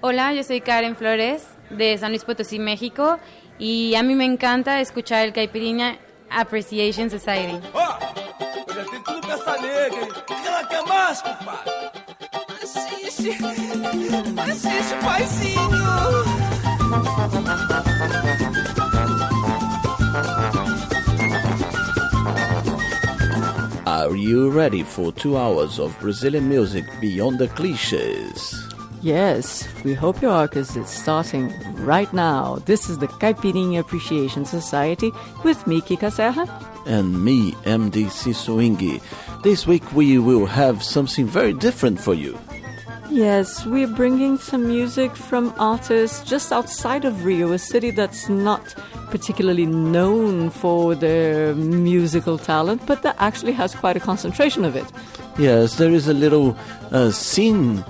Hola, yo soy Karen Flores de San Luis Potosí, México, y a mí me encanta escuchar el Caipirinha Appreciation Society. Olha, tem tudo pra essa nega. O que ela quer mais, compadre? Assiste, paizinho. Are you ready for 2 hours of Brazilian music beyond the clichés? Yes, we hope you are, because it's starting right now. This is the Caipirinha Appreciation Society with me, Kika Serra. And me, MDC Swingy. This week we will have something very different for you. Yes, we're bringing some music from artists just outside of Rio, a city that's not particularly known for their musical talent, but that actually has quite a concentration of it. Yes, there is a little scene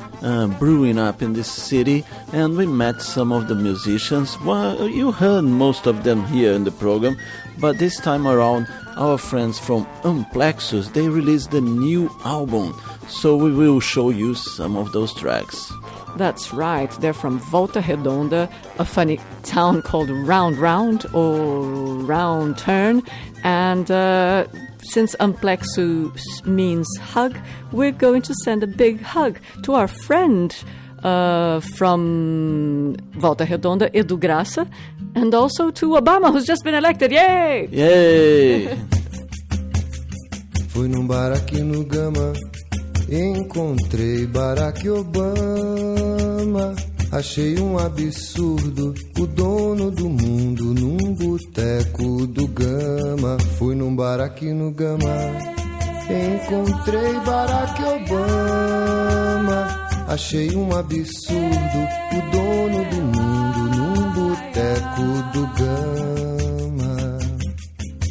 brewing up in this city, and we met some of the musicians. Well, you heard most of them here in the program, but this time around, our friends from Amplexus, they released a new album, so we will show you some of those tracks. That's right, they're from Volta Redonda, a funny town called Round Round or Round Turn, and since Amplexus means hug, we're going to send a big hug to our friend from Volta Redonda, Edu Graça, and also to Obama, who's just been elected. Yay! Yay! Fui num bar aqui no Gama, encontrei Barack Obama. Achei um absurdo o dono do mundo num boteco do Gama. Fui num bar aqui no Gama, encontrei Barack Obama. Achei um absurdo o dono do mundo num boteco do Gama.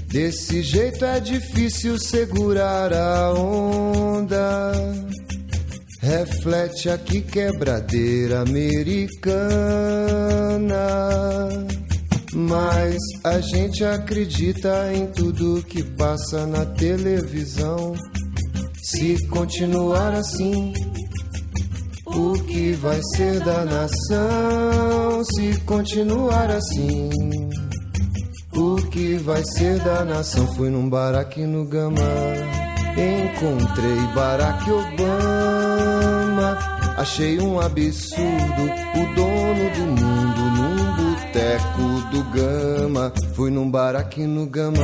Desse jeito é difícil segurar a onda. Reflete aqui quebradeira americana. Mas a gente acredita em tudo que passa na televisão. Se continuar assim, o que vai ser da nação? Se continuar assim, o que vai ser da nação? Fui num bar aqui no Gama, encontrei Barack Obama. Achei um absurdo o dono do mundo num boteco do Gama. Fui num bar aqui no Gama,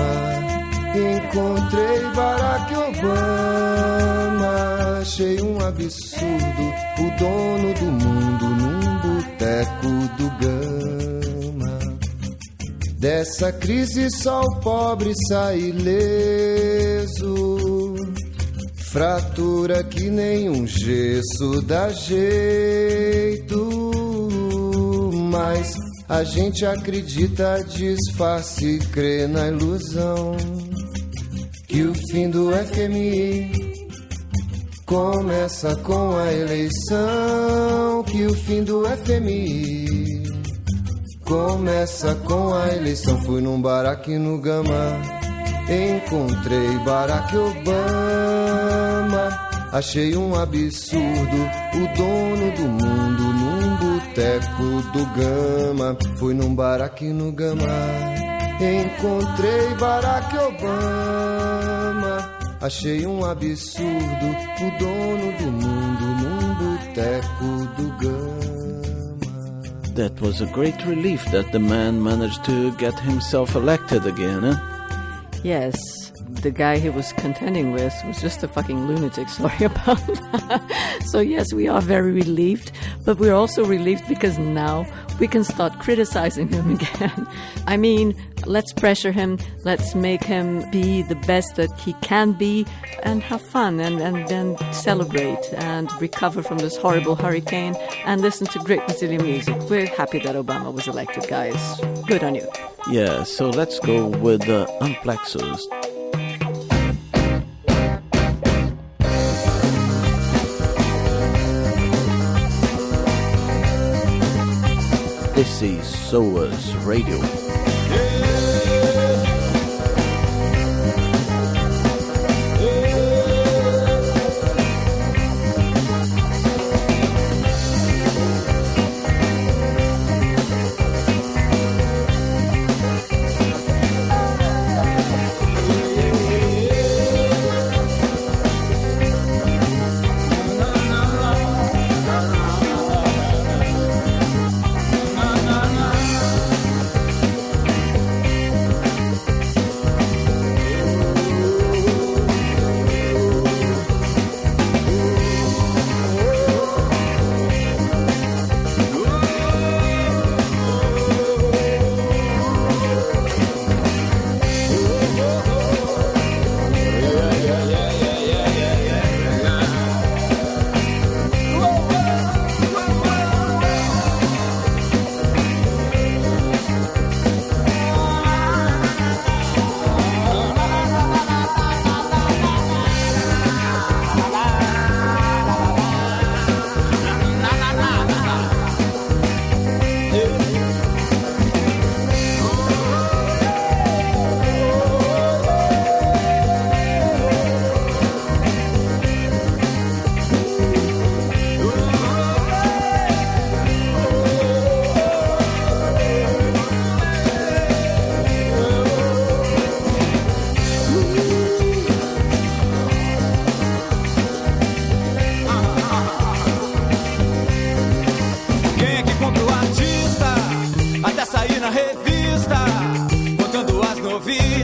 encontrei Barack Obama. Achei um absurdo o dono do mundo num boteco do Gama. Dessa crise só o pobre sai ileso. Fratura que nem um gesso dá jeito. Mas a gente acredita, disfarce e crê na ilusão que o fim do FMI começa com a eleição. Que o fim do FMI começa com a eleição. Fui num bar aqui no Gama, encontrei Barack Obama. Achei um absurdo o dono do mundo num boteco do Gama. Fui num bar aqui no Gama, encontrei Barack Obama. Achei um absurdo o dono do mundo num boteco do Gama. That was a great relief that the man managed to get himself elected again, eh? Yes, the guy he was contending with was just a fucking lunatic. Sorry about that. So yes, we are very relieved, but we're also relieved because now we can start criticizing him again. I mean, let's pressure him, let's make him be the best that he can be and have fun and then celebrate and recover from this horrible hurricane and listen to great Brazilian music. We're happy that Obama was elected, guys. Good on you. Yeah, so let's go with Amplexus. This is SOAS Radio.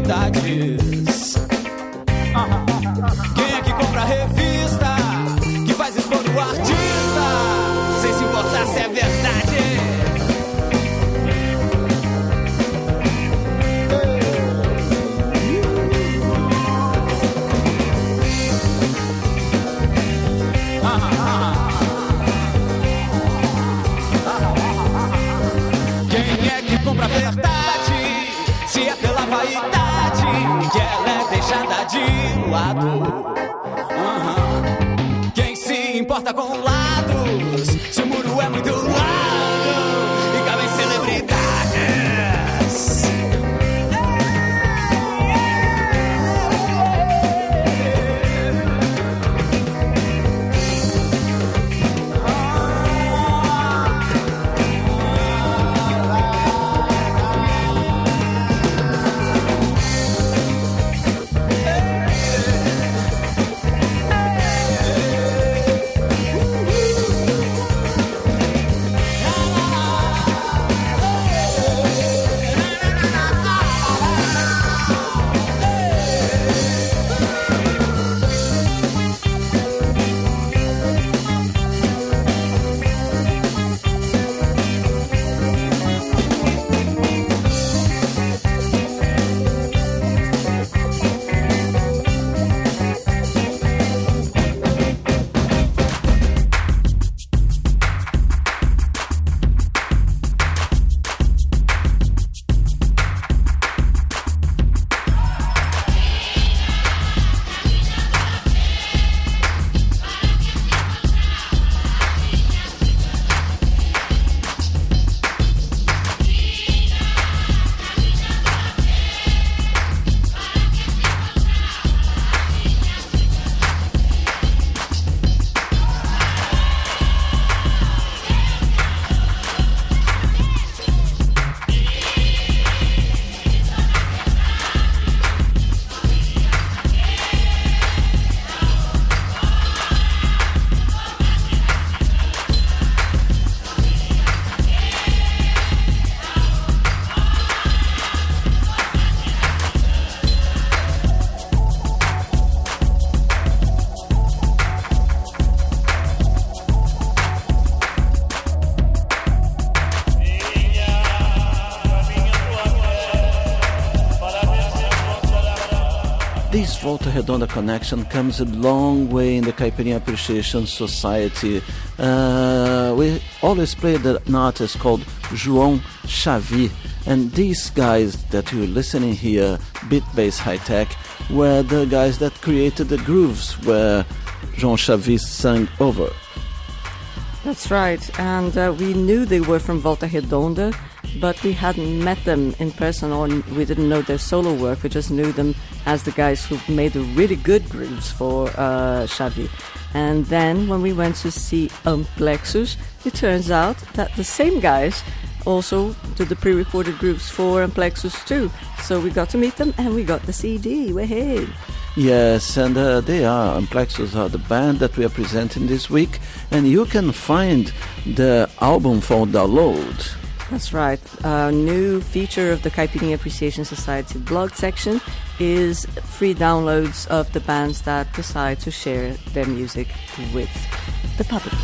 vaidades. Quem é que compra a revista que faz expor o artista sem se importar se é verdade? Quem é que compra a verdade se é pela vaidade que ela é deixada de lado? Quem se importa com lados se o muro é muito largo e cabem celebridades? This Volta Redonda connection comes a long way in the Caipirinha Appreciation Society. We always play an artist called João Xavi, and these guys that you're listening here, Beat Bass High Tech, were the guys that created the grooves where João Xavi sang over. That's right, and we knew they were from Volta Redonda, but we hadn't met them in person, or we didn't know their solo work. We just knew them as the guys who made the really good grooves for Xavi. And then when we went to see Amplexus, it turns out that the same guys also did the pre-recorded grooves for Amplexus too. So we got to meet them and we got the CD. Hey. Yes, and they are, Amplexus are the band that we are presenting this week, and you can find the album for download. That's right. A new feature of the Caipirinha Appreciation Society blog section is free downloads of the bands that decide to share their music with the public.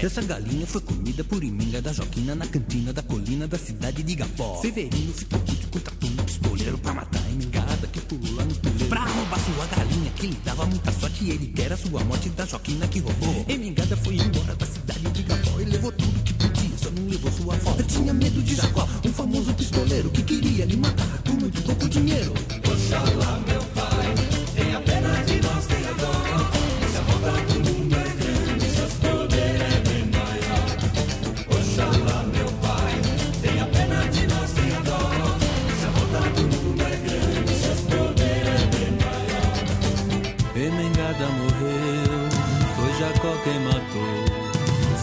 Essa galinha foi comida por Emenga da Joquina na cantina da colina da cidade de Igapó. Severino ficou puto com tatu no pistoleiro pra matar a Emengada que pulou lá no puleiro. Pra roubar sua galinha que lhe dava muita sorte, ele quer a sua morte da Joquina que roubou. Emengada foi embora da cidade de Igapó e levou tudo que podia, só não levou sua avó. Eu tinha medo de Jacó, um famoso pistoleiro que queria lhe matar por muito pouco dinheiro. Oxalá, meu pai, tenha pena de nós, tenha dó. Se a volta do mundo é grande, seus poderes é bem maior. Oxalá, meu pai, tenha pena de nós, tenha dó. Se a volta do mundo é grande, seus poderes é bem maior. Emengada morreu, foi Jacó quem matou.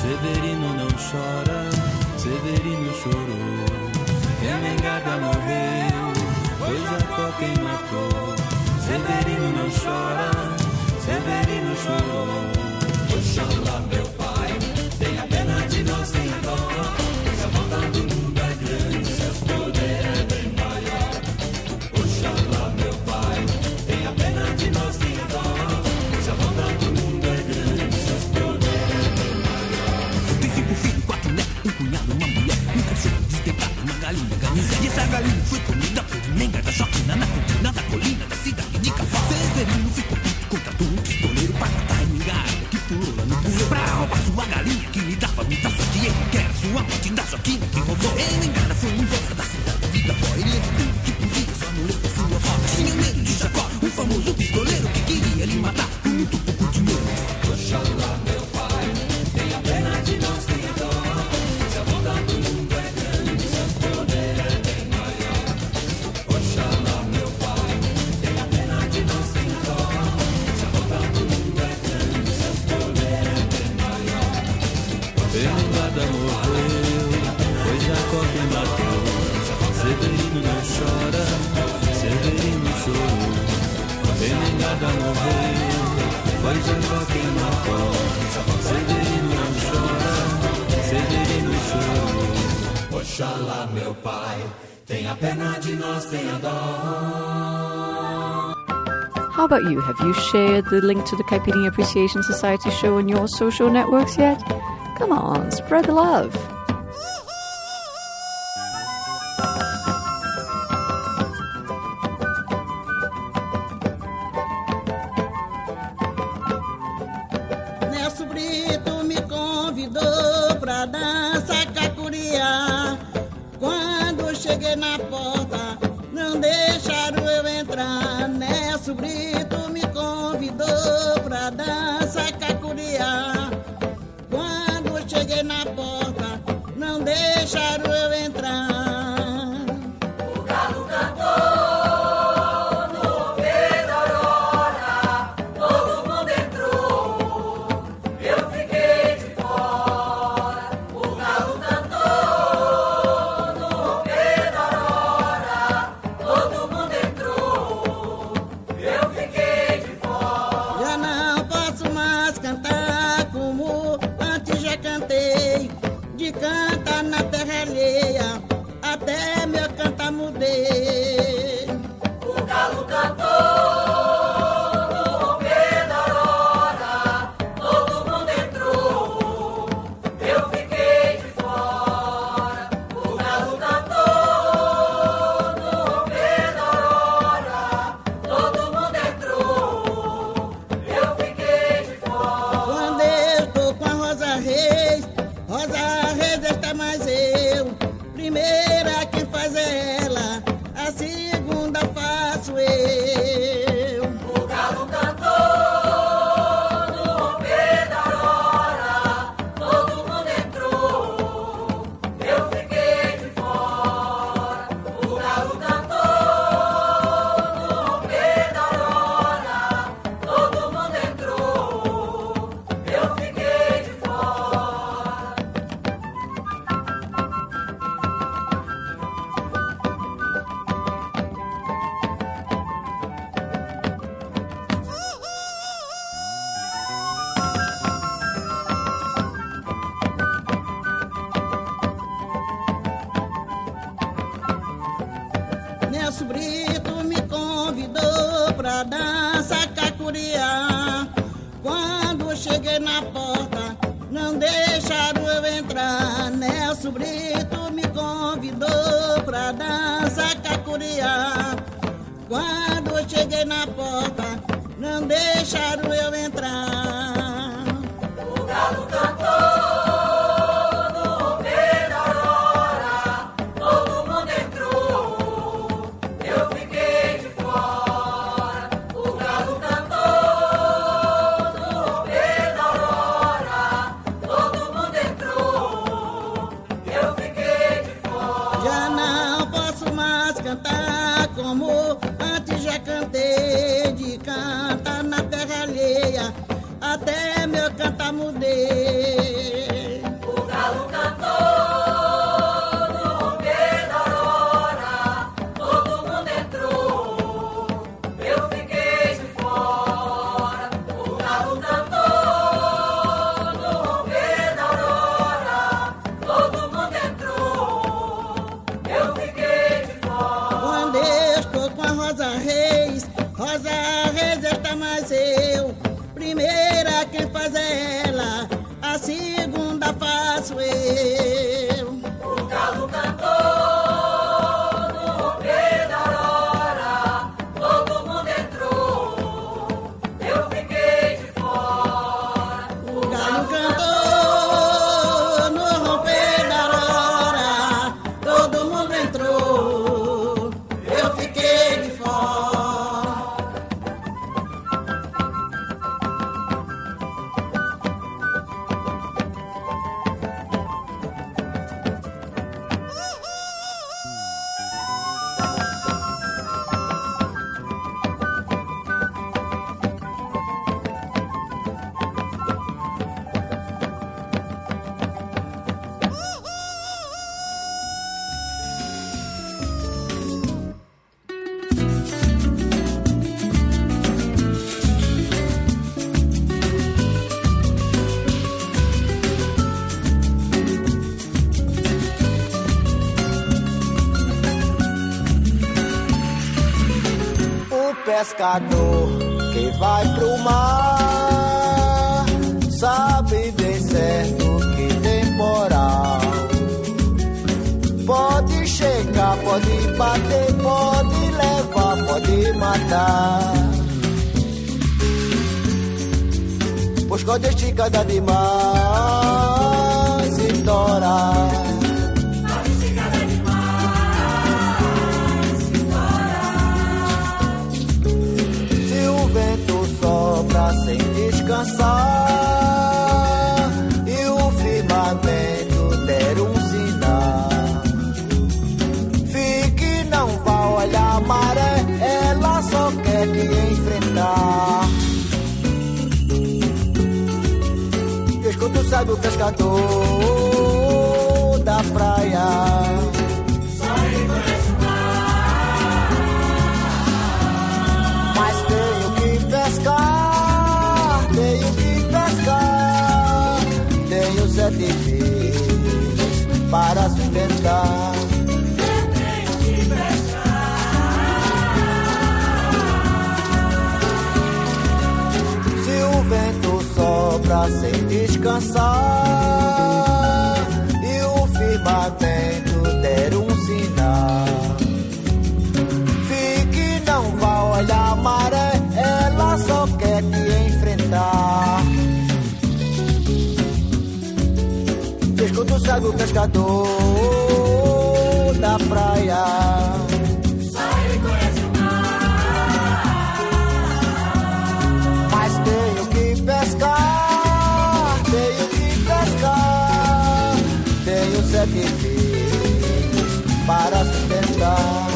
Severino não chora, Severino chorou. Emengada morreu, foi Jacó quem matou. Severino não chora, Severino chorou. Oxalá, meu pai, tenha pena de nós, tenha dó. Se a volta do mundo é grande, seus poderes é bem maior. Oxalá, meu pai, tenha pena de nós, tenha dó. Se a volta do mundo é grande, seus poderes é bem maior. Tem 5 filhos, 4 netos, um cunhado, uma mulher, um cachorro desdentado, uma galinha ganheza. E essa galinha foi comida por Emenga da Joquina na cantina da colina da cidade de Igapó. Severino ficou puto com tatu no pistoleiro pra matar a Emengada que pulou lá no puleiro. Pra roubar sua galinha que lhe dava muita sorte, ele quer a sua morte da Joquina que roubou. Emengada foi embora da cidade de Igapó e levou tudo que podia, só não levou sua avó. Tinha medo de Jacó, um famoso pistoleiro que queria lhe matar por muito pouco dinheiro. Oxalá, meu pai, tenha pena de nós, tenha dó. Se a volta do mundo é grande, seus poderes é bem maior. Oxalá, meu pai, tenha pena de nós, tenha dó. Se a volta do mundo é grande, seus poderes é bem maior. Emengada morreu, foi Jacó quem matou. Severino não chora, Severino chorou. Emengada morreu, foi Jacó quem matou. Severino não chora, Severino chorou. Oxalá, meu pai, tenha pena de nós, tenha dó. How about you? Have you shared the link to the Caipirinha Appreciation Society show on your social networks yet? Come on, spread the love. Nelson Brito me convidou pra dançar cacuriá. Quando cheguei na porta, não deixaram eu entrar. Nelson Brito me convidou pra dançar cacuriá. Quando cheguei na porta, não deixaram eu entrar. O galo cantou no pé da aurora, todo mundo entrou, eu fiquei de fora. O galo cantou no pé da aurora, todo mundo entrou, eu fiquei de fora. Já não posso mais cantar como antes já cantei, de cantar na terra alheia, até meu cantar mudei. O galo cantou no pé da aurora, todo mundo entrou, eu fiquei de fora. O galo cantou no pé da aurora, todo mundo entrou, eu fiquei de fora. Quando eu tô com a Rosa Reis está mais eu. Primeira quem faz é ela, a segunda faço eu. O galo cantou no pé da aurora, todo mundo entrou, eu fiquei de fora. O galo cantou no pé da aurora, todo mundo entrou, eu fiquei de fora. Nelson Brito me convidou pra dançar cacuriá. Quando cheguei na porta, não deixa Nelson Brito me convidou pra dançar cacuriá. Quando eu cheguei na porta, não deixaram eu entrar. O galo cantou no romper da aurora, todo mundo entrou, eu fiquei de fora. O galo cantou no romper da aurora, todo mundo entrou, eu fiquei de fora. Já não posso mais cantar como antes já cantei, de cantar na terra alheia, até meu cantar mudei. O galo cantou no romper da aurora, todo mundo entrou, eu fiquei de fora. O galo cantou no romper da aurora, todo mundo entrou, eu fiquei de fora. Quando eu estou com a Rosa Reis está mais eu. Primeira quem faz é ela, a segunda faço eu. O galo cantou no romper da aurora, todo mundo entrou, eu fiquei de fora. O galo cantou no romper da aurora, todo mundo entrou, eu fiquei de fora. Pescador que vai pro mar sabe bem certo que temporal pode chegar, pode bater, pode levar, pode matar. Pois quando estica dá demais estoura. Sem descansar e o firmamento der um sinal, fique, não vá olhar a maré, ela só quer te enfrentar. Escuta o sábio pescador da praia, só ele conhece o mar, mas tenho que pescar. Tenho que pescar, tenho 7 filhos para sustentar. Eu tenho que pescar. Se o vento sopra sem descansar e o firmamento der um sinal, fique, não vá olhar a maré, ela só quer te enfrentar. Escuta o sábio pescador da praia, só ele conhece o mar, mas tenho que pescar, tenho que pescar, tenho 7 filhos para sustentar.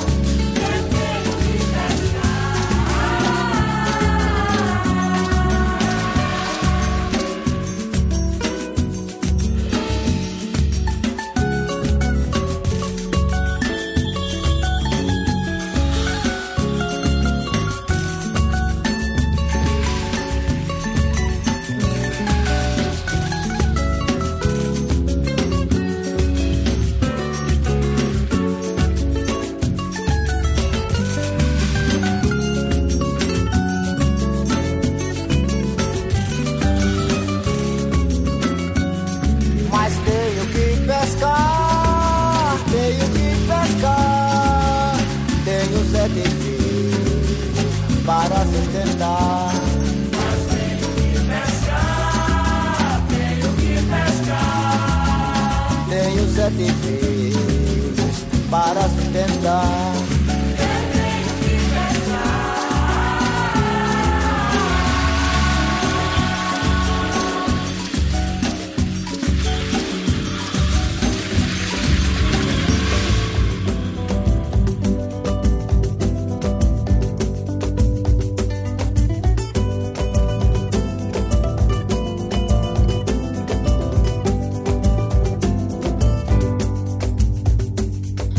7 vezes para sustentar.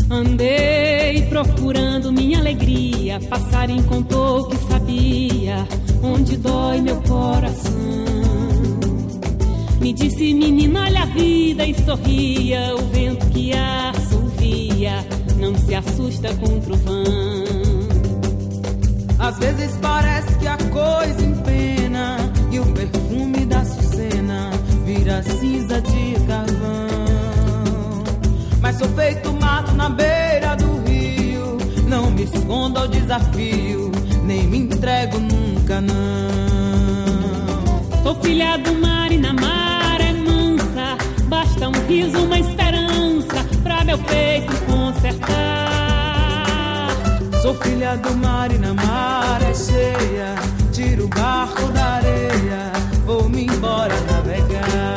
Andei procurando minha alegria, passarinho contou que sabia onde dói meu coração. Me disse, menina, olha a vida, e sorria. O vento que assovia não se assusta com o trovão. Às vezes parece que a coisa empena e o perfume da açucena vira cinza de carvão. Mas sou feito mato na beira do rio, não me escondo ao desafio, nem me entrego nunca não. Sou filha do mar e na mar é mansa, basta um riso, uma esperança pra meu peito consertar. Sou filha do mar e na mar é cheia, tiro o barco da areia, vou-me embora navegar.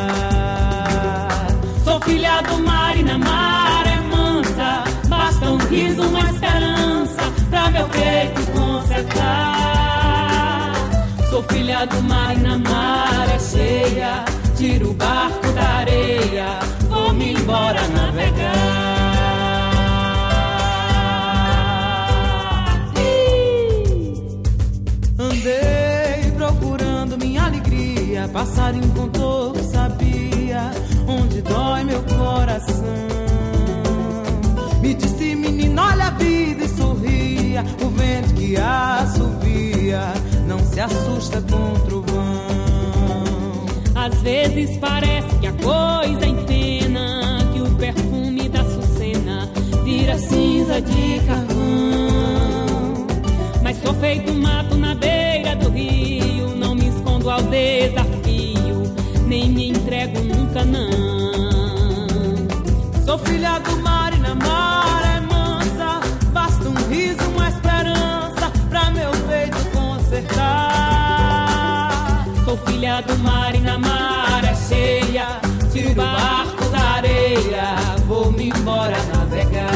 Sou filha do mar e na mar é mansa, basta um riso, uma esperança pra meu peito consertar. Sou filha do mar e na mar é cheia, tiro o barco da areia, vou-me embora navegar. Andei procurando minha alegria, passarinho contou que sabia onde dói meu coração. Me disse, menina, olha a vida, e sorria. O vento que assovia não se assusta com o trovão. Às vezes parece que a coisa empena, que o perfume da açucena vira cinza de carvão. Mas sou feito mato na beira do rio, não me escondo ao desafio, nem me entrego nunca não. Sou filha do mar e na mar é mansa, basta um riso, uma esperança pra meu peito consertar. Sou filha do mar e na mar é cheia, tiro o barco da areia, vou-me embora navegar.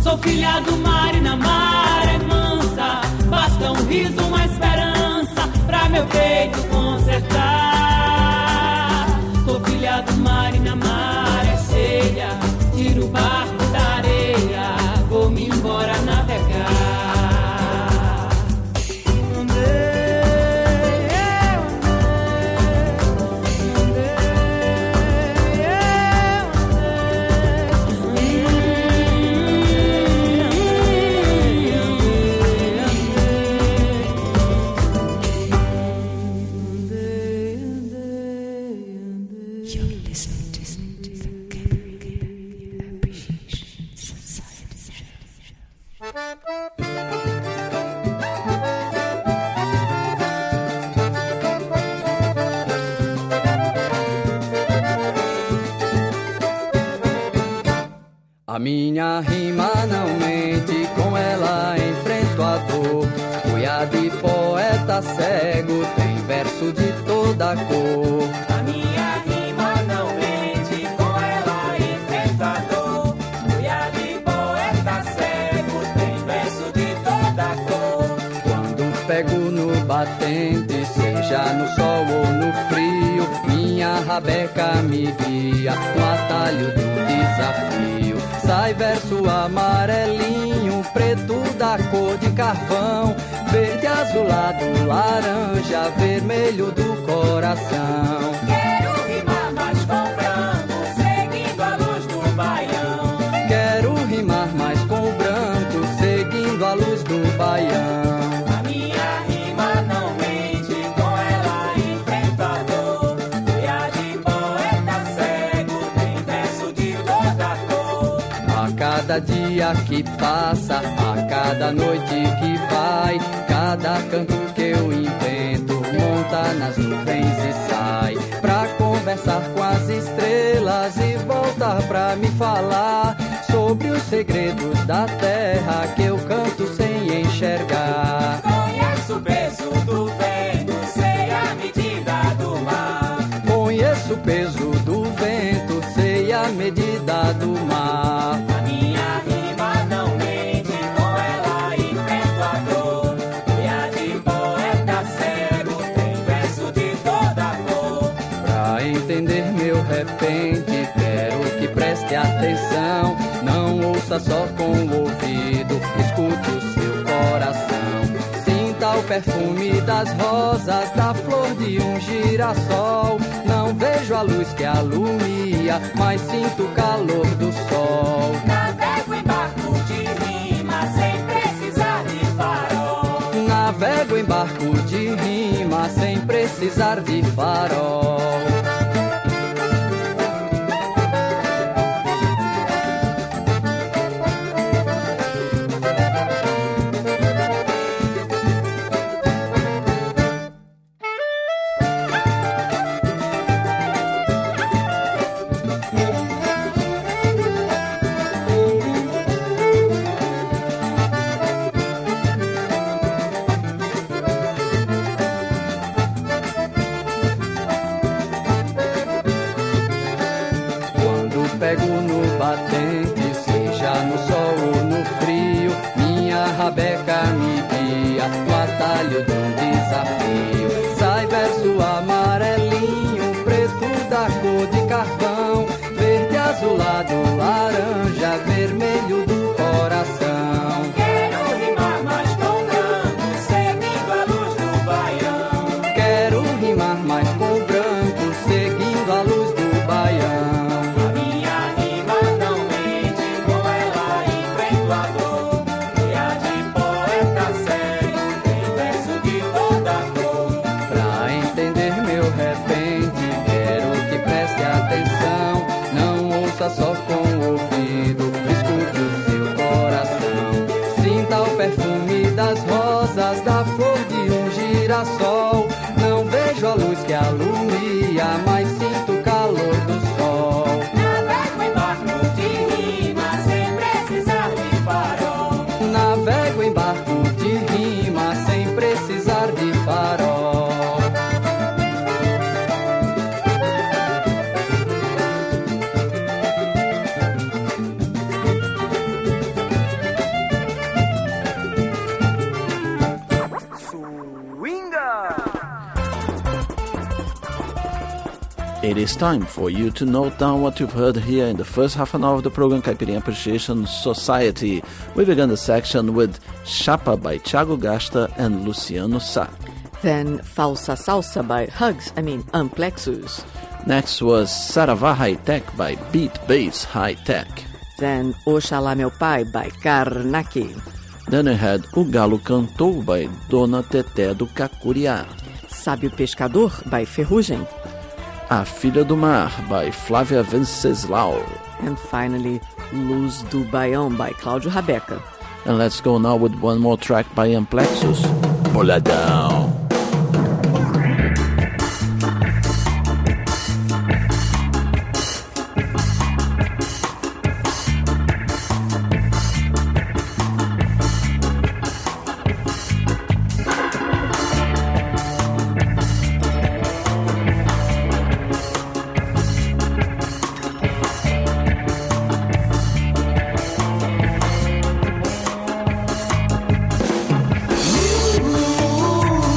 Sou filha do mar e na mar é mansa, basta um riso, uma esperança pra meu peito consertar. Sou filha do mar e na mar é cheia, tiro o barco da areia, vou-me embora navegar. A minha rima não mente, com ela enfrento a dor. Cuiá de poeta cego, tem verso de toda cor. A minha rima não mente, com ela enfrento a dor. Cuiá de poeta cego, tem verso de toda cor. Quando pego no batente, seja no sol ou no frio, minha rabeca me guia no atalho do desafio. Sai verso amarelinho, preto da cor de carvão, verde azulado, laranja, vermelho do coração. Quero rimar mais com branco, seguindo a luz do baião. Quero rimar mais com branco, seguindo a luz do baião. A minha rima não mente, com ela enfrento a dor. Cuiá de poeta cego, tem verso de toda cor. A cada dia que passa, a cada noite que vai, cada canto que eu invento monta nas nuvens e sai pra conversar com as estrelas e cantar pra me falar sobre os segredos da terra que eu canto sem enxergar. Conheço o peso do vento, sei a medida do mar. Conheço o peso do vento, sei a medida do mar. A minha rima não mente, com ela enfrento a dor. E a de poeta cego tem verso de toda cor. Pra entender meu repente, quero que preste atenção. Não ouça só com o ouvido, escute o seu coração. Sinta o perfume das rosas, da flor de um girassol. Não vejo a luz que alumia, mas sinto o calor do sol. Navego em barco de rima sem precisar de farol. Navego em barco de rima sem precisar de farol. Pego no batente, seja no sol ou no frio, minha rabeca me guia no atalho de um desafio. Sai verso amarelinho, preto da cor de carvão, verde azulado, laranja, vermelho do coração. Quero rimar mais com branco, seguindo a luz do baião. Quero rimar mais com branco, seguindo a luz do baião. Só com o ouvido, escute o seu coração. Sinta o perfume das rosas, da flor de um girassol. Não vejo a luz que alumia, mas sinto o calor do sol. Navego em barco de rima sem precisar de farol. Navego em barco de rima sem precisar de farol. It is time for you to note down what you've heard here in the first half an hour of the program Caipirinha Appreciation Society. We began the section with Chapa by Thiago Gasta and Luciano Sá. Then Falsa Salsa by Amplexus. Next was Saravá High Tech by Beat Bass High Tech. Then Oxalá Meu Pai by Karnaki. Then we had O Galo Cantou by Dona Teté do Cacuriá. Sábio Pescador by Ferrugem. A Filha do Mar by Flávia Venceslau. And finally, Luz do Baião by Cláudio Rabeca. And let's go now with one more track by Amplexus, Boladão. Ooh.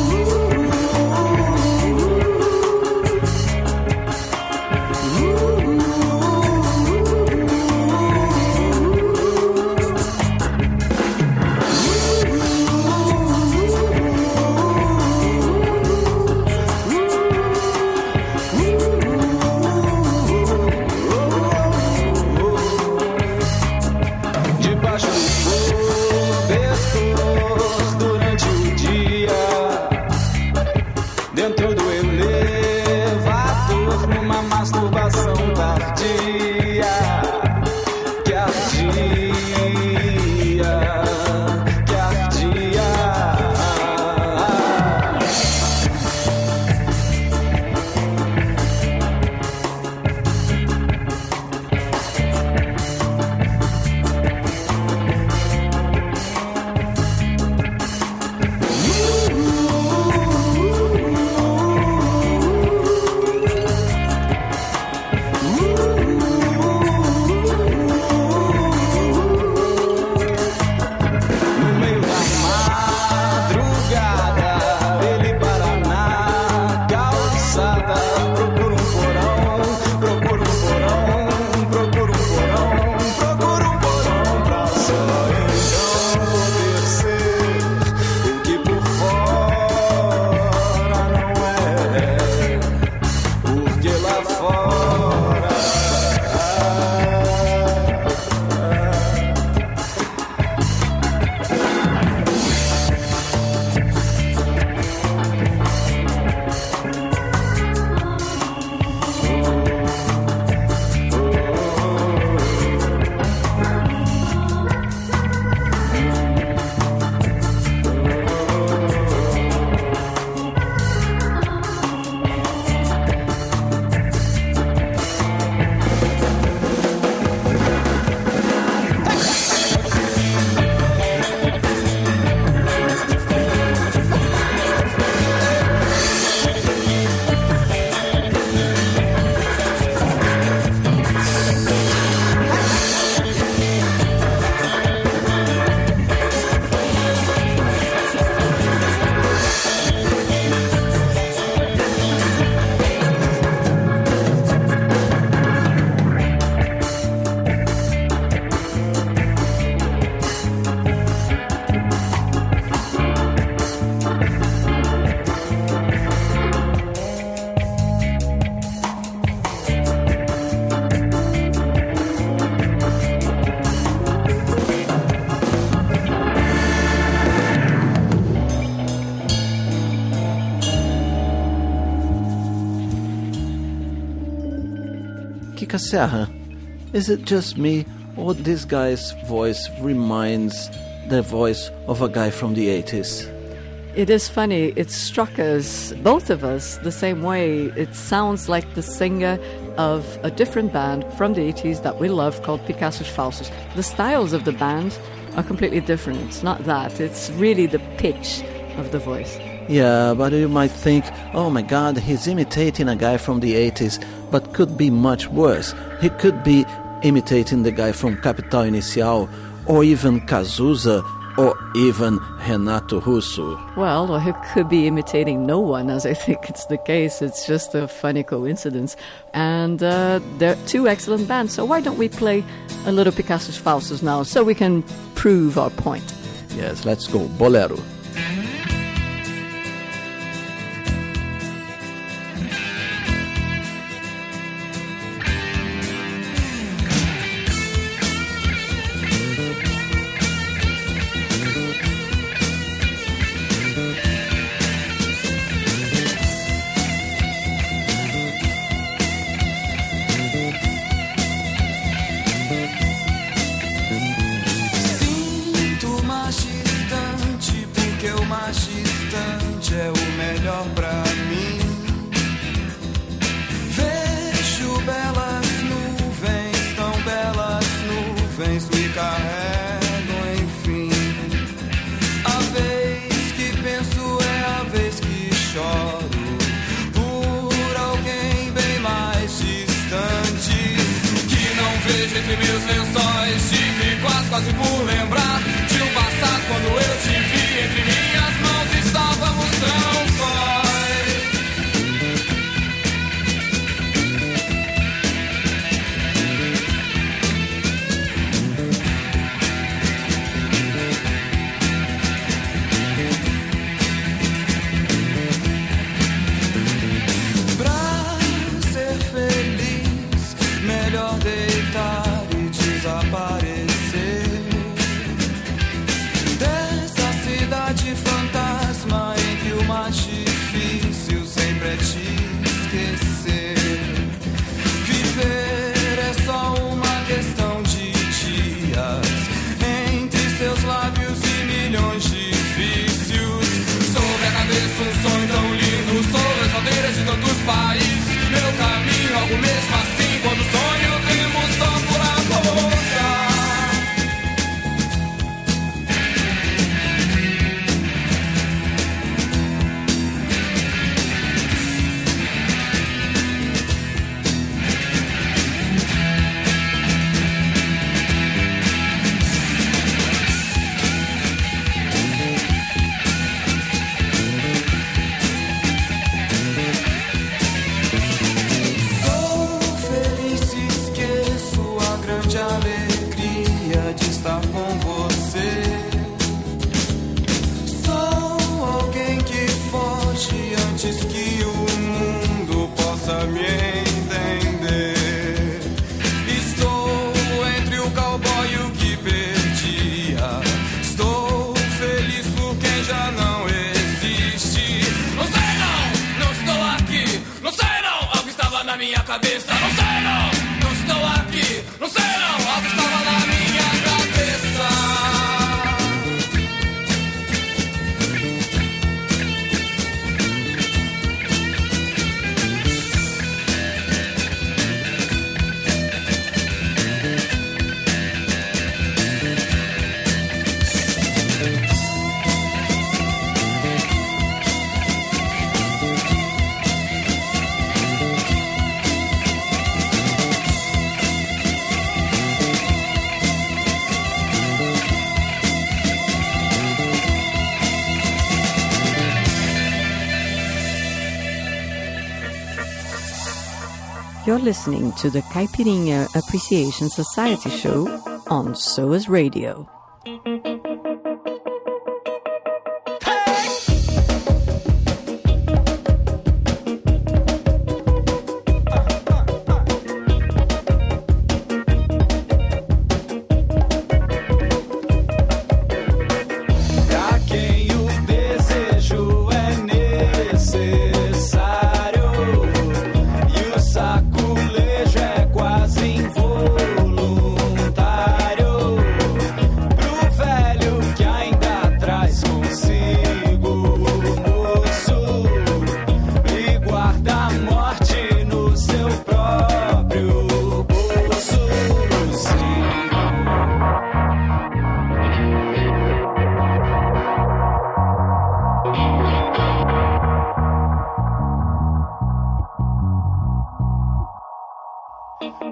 Kika Serra, is it just me, or this guy's voice reminds the voice of a guy from the 80s? It is funny. It struck us, both of us, the same way. It sounds like the singer of a different band from the 80s that we love called Picassos Falsos. The styles of the band are completely different. It's not that. It's really the pitch of the voice. Yeah, but you might think, oh my God, he's imitating a guy from the 80s, but could be much worse. He could be imitating the guy from Capital Inicial, or even Cazuza, or even Renato Russo. Well, or he could be imitating no one, as I think it's the case. It's just a funny coincidence. And they're two excellent bands, so why don't we play a little Picassos Falsos now, so we can prove our point? Yes, let's go. Bolero. Entre meus lençóis tive quase por lembrar de um passado quando eu te vi. Entre minhas mãos estávamos tão sós. Pra ser feliz, melhor deitar e desaparecer dessa cidade fantasma em que o mais difícil sempre é te esquecer. Viver é só uma questão de dias entre seus lábios e milhões de vícios. Sobre a cabeça um sonho tão lindo, sobre as bandeiras de tantos países. Meu caminho, algo mesmo assim, quando sonho temos só por a boca. Cabeça, não sei não estou aqui, não sei não, algo estava na minha cabeça. You're listening to the Caipirinha Appreciation Society show on SOAS Radio. Saculejo é quase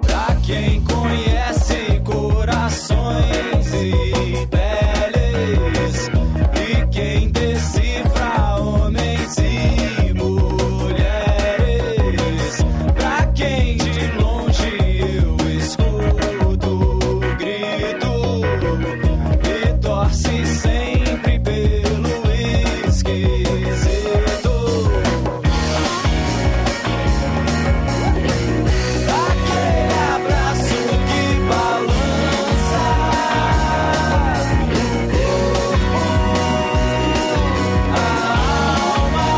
Pra quem conhece corações e peles, e quem decifra homens e mulheres, pra quem de longe eu escuto o grito e torce sempre pelo esquisito. Aquele abraço que balança o corpo, a alma.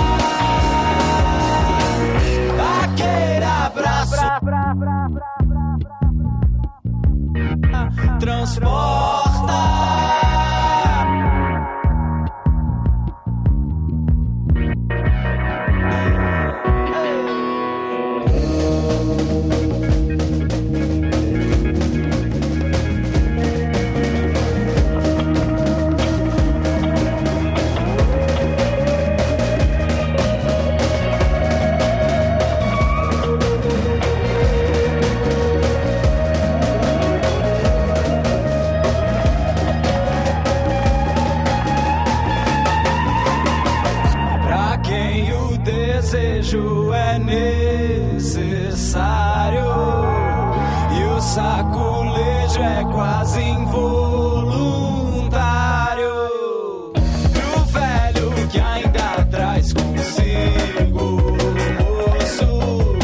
Aquele abraço transporta. Pra quem o desejo é necessário e o saculejo é quase involuntário, pro velho que ainda traz consigo o moço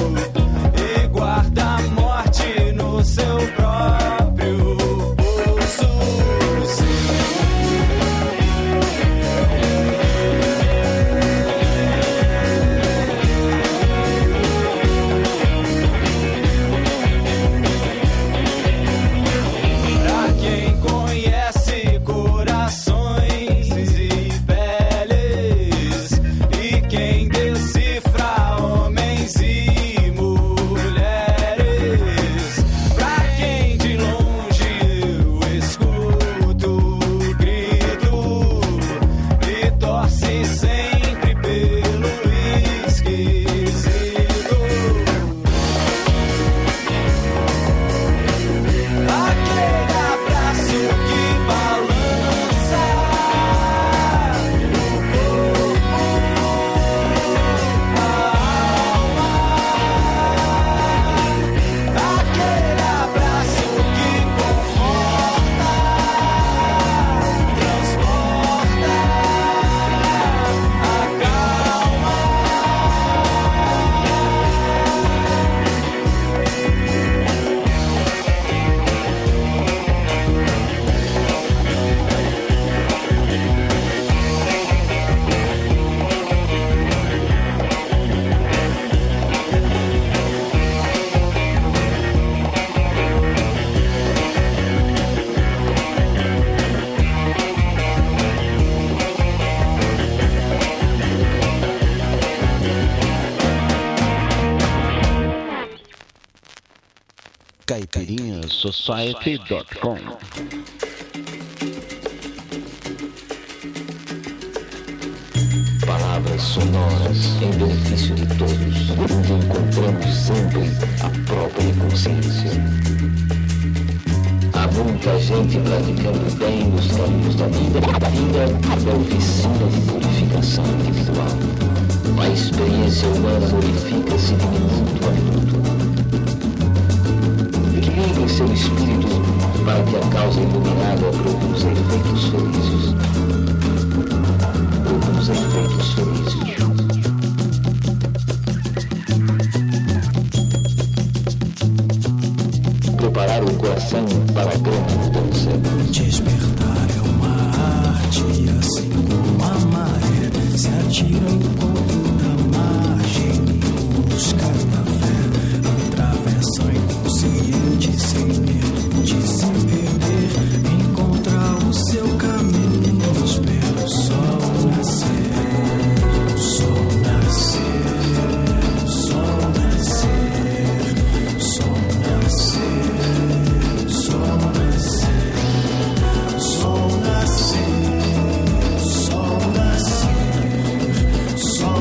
e guarda a morte no seu próprio bolso. Pra quem conhece corações e peles, e quem decifra homens e mulheres, pra quem de longe eu escuto o grito e torce sempre pelo esquisito. Aquele abraço que balança o corpo, a alma. Aquele abraço que conforta, transporta, acalma. caipirinhasociety.com. Palavras sonoras em benefício de todos, onde encontramos sempre a própria consciência. Há muita gente praticando bem nos caminhos da vida. A vida é oficina de purificação individual. A experiência humana purifica-se de minuto a minuto. Equilibre seu espírito para que a causa iluminada produza efeitos felizes. Produza efeitos felizes. Preparar o coração para a grande mudança. Despertar é uma arte, assim como a maré se atira ao ponto da margem e busca da fé. Atravessa o inconsciente sem medo de se perder. Encontrar o seu caminho, espera o sol nascer. O sol nascer, o sol nascer, o sol nascer. Sol nascer, sol nascer, sol nascer, sol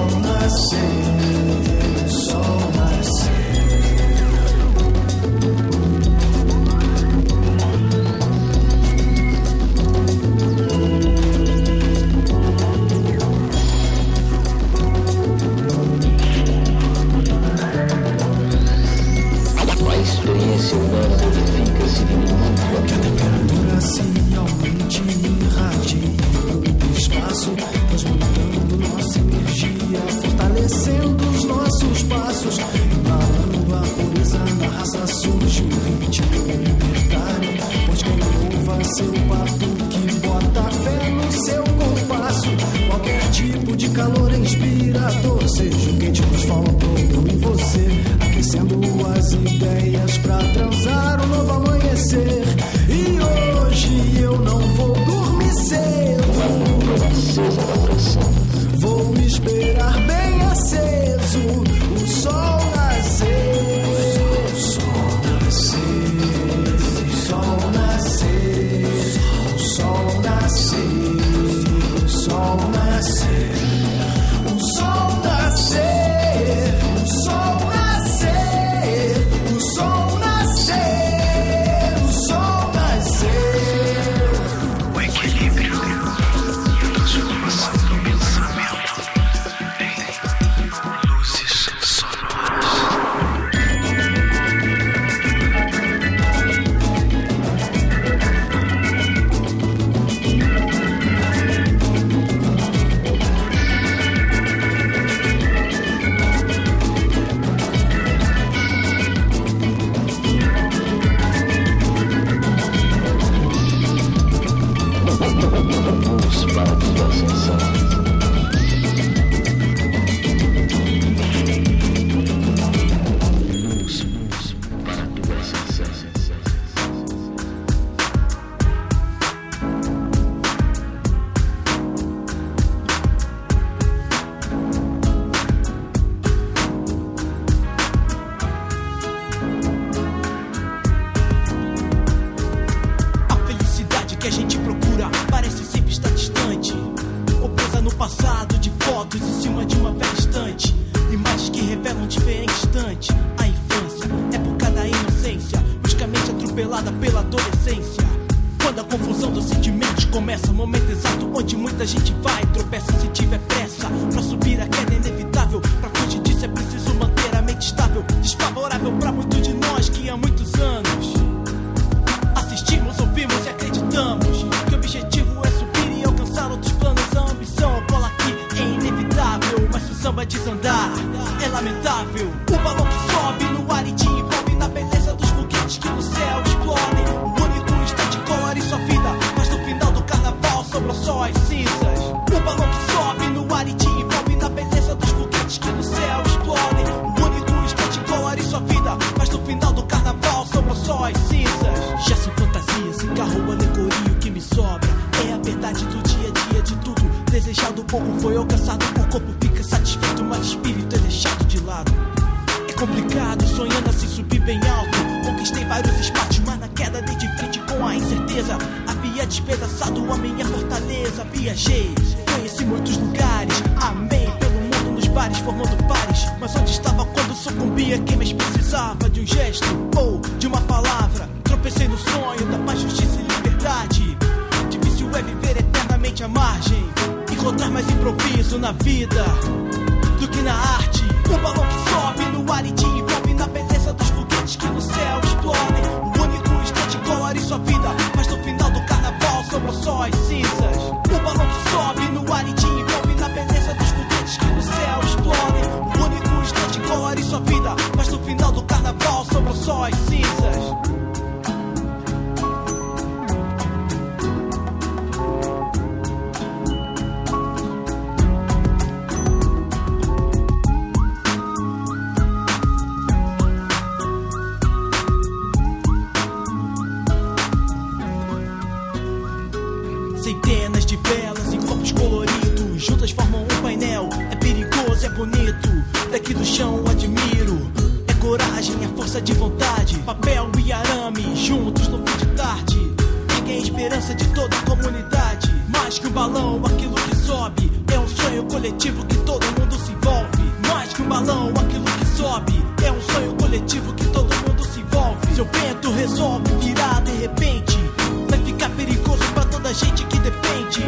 experiência humana modifica-se diminuto. Que a temperatura se aumente e irradie o espaço, transmutando nossa energia, fortalecendo os nossos passos, embalando a pureza na raça, surge o ritmo libertário, pois quem louva seu batuque bota fé no seu compasso. Qualquer tipo de calor inspirador, seja o quente nos faltou em você, aquecendo as ideias pra transar um novo amanhecer. E hoje eu não vou dormir cedo, vou esperar bem aceso o sol nascer, o sol nascer, o sol nascer, o sol nascer, o sol nascer, o sol nascer, o sol nascer, o sol nascer, o sol nascer. O equilíbrio e a transformação do pensamento em luzes sonoras. Luz para a tua ascensão. Luz para a tua ascensão. A felicidade que a gente procura parece sempre estar distante, ou presa no passado de fotos em cima de uma velha estante. Imagens que revelam um diferente instante. A infância, época da inocência, bruscamente atropelada pela adolescência. Quando a confusão dos sentimentos começa, momento exato onde muita gente vai, tropeça se tiver pressa. Pra subir a queda é inevitável, pra fugir disso é preciso manter a mente estável. Desfavorável pra muitos de nós que há muitos anos assistimos, ouvimos e acreditamos que o objetivo é subir e alcançar outros planos. A ambição cola aqui é inevitável, mas se o samba desandar é lamentável. O balão que sobe no ar e te envolve na beleza dos foguetes que no céu explodem. O único instante colore sua vida, mas no final do carnaval sobram só as cinzas. O balão que sobe no ar e te envolve na beleza dos foguetes que no céu explodem. O único instante colore sua vida, mas no final do carnaval sobram só as cinzas. Já sem fantasia, sem carro, alegoria, o que me sobra é a verdade do dia a dia de tudo. Desejado pouco foi alcançado, o corpo fica satisfeito, mas o espírito é deixado de lado. É complicado, sonhando assim subir bem alto. Conquistei vários espaços, mas na queda dei de frente com a incerteza. Havia despedaçado a minha fortaleza. Viajei, conheci muitos lugares, amei pelo mundo nos bares, formando pares. Mas onde estava quando sucumbia quem mais precisava de um gesto ou de uma palavra? Tropecei no sonho da paz, justiça e liberdade. Difícil é viver eternamente à margem, encontrar mais improviso na vida do que na arte. Um balão que sobe no ar e te envolve na beleza dos foguetes que no céu explodem. O único instante colore sua vida, mas no final do carnaval sobram só as cinzas. Um balão que sobe no ar e te envolve na beleza dos foguetes que no céu explodem. O único instante colore sua vida, mas no final do carnaval sobram só as cinzas. Centenas de velas em copos coloridos, juntas formam um painel. É perigoso, é bonito, daqui do chão admiro. É coragem, é força de vontade, papel e arame, juntos no fim de tarde. Ninguém é esperança de toda a comunidade. Mais que um balão, aquilo que sobe é um sonho coletivo que todo mundo se envolve. Mais que um balão, aquilo que sobe é um sonho coletivo que todo mundo se envolve. Seu vento resolve virar de repente, vai ficar perigoso pra toda a gente que depende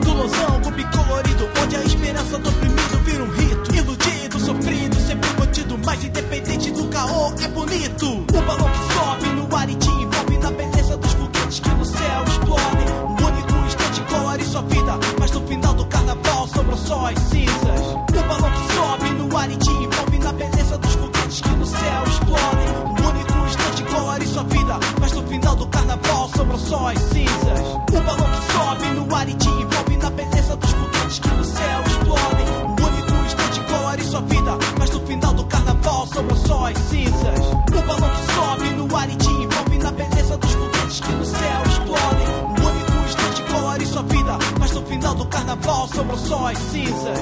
do losango bicolorido, onde a esperança do oprimido vira um rito. Iludido, sofrido, sempre contido, mas independente do caô é bonito. O balão que sobe ar e te envolve na beleza dos foguetes que no céu explodem. Um único instante colore sua vida, mas no final do carnaval sobram só as cinzas. O balão que sobe no ar e te envolve na beleza dos foguetes que no céu explodem. Um único instante colore sua vida, mas no final do carnaval sobram só as cinzas. O balão que sobe no ar e te envolve na beleza dos foguetes que no céu explodem. Um único instante colore sua vida, mas no final do carnaval sobram só as cinzas. O balão que sobe no ar e te envolve na beleza dos foguetes que no céu explodem. Um único instante colore sua vida, mas no final do carnaval sobram só as cinzas.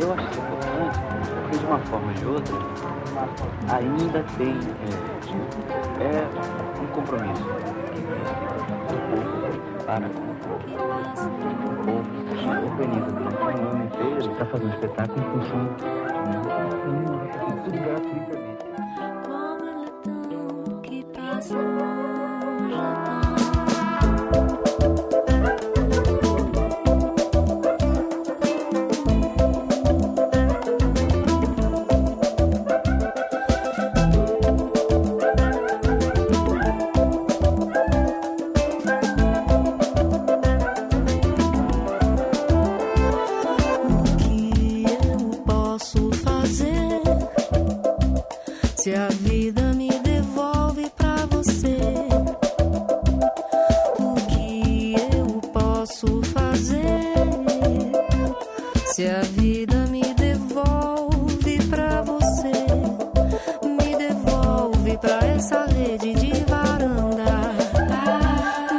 Eu acho que é importante, porque de uma forma ou de outra, ainda tem um compromisso para com o povo se organiza durante um ano inteiro para fazer um espetáculo em função de tudo gratuitamente. Se a vida me devolve pra você, o que eu posso fazer? Se a vida me devolve pra você, me devolve pra essa rede de varanda,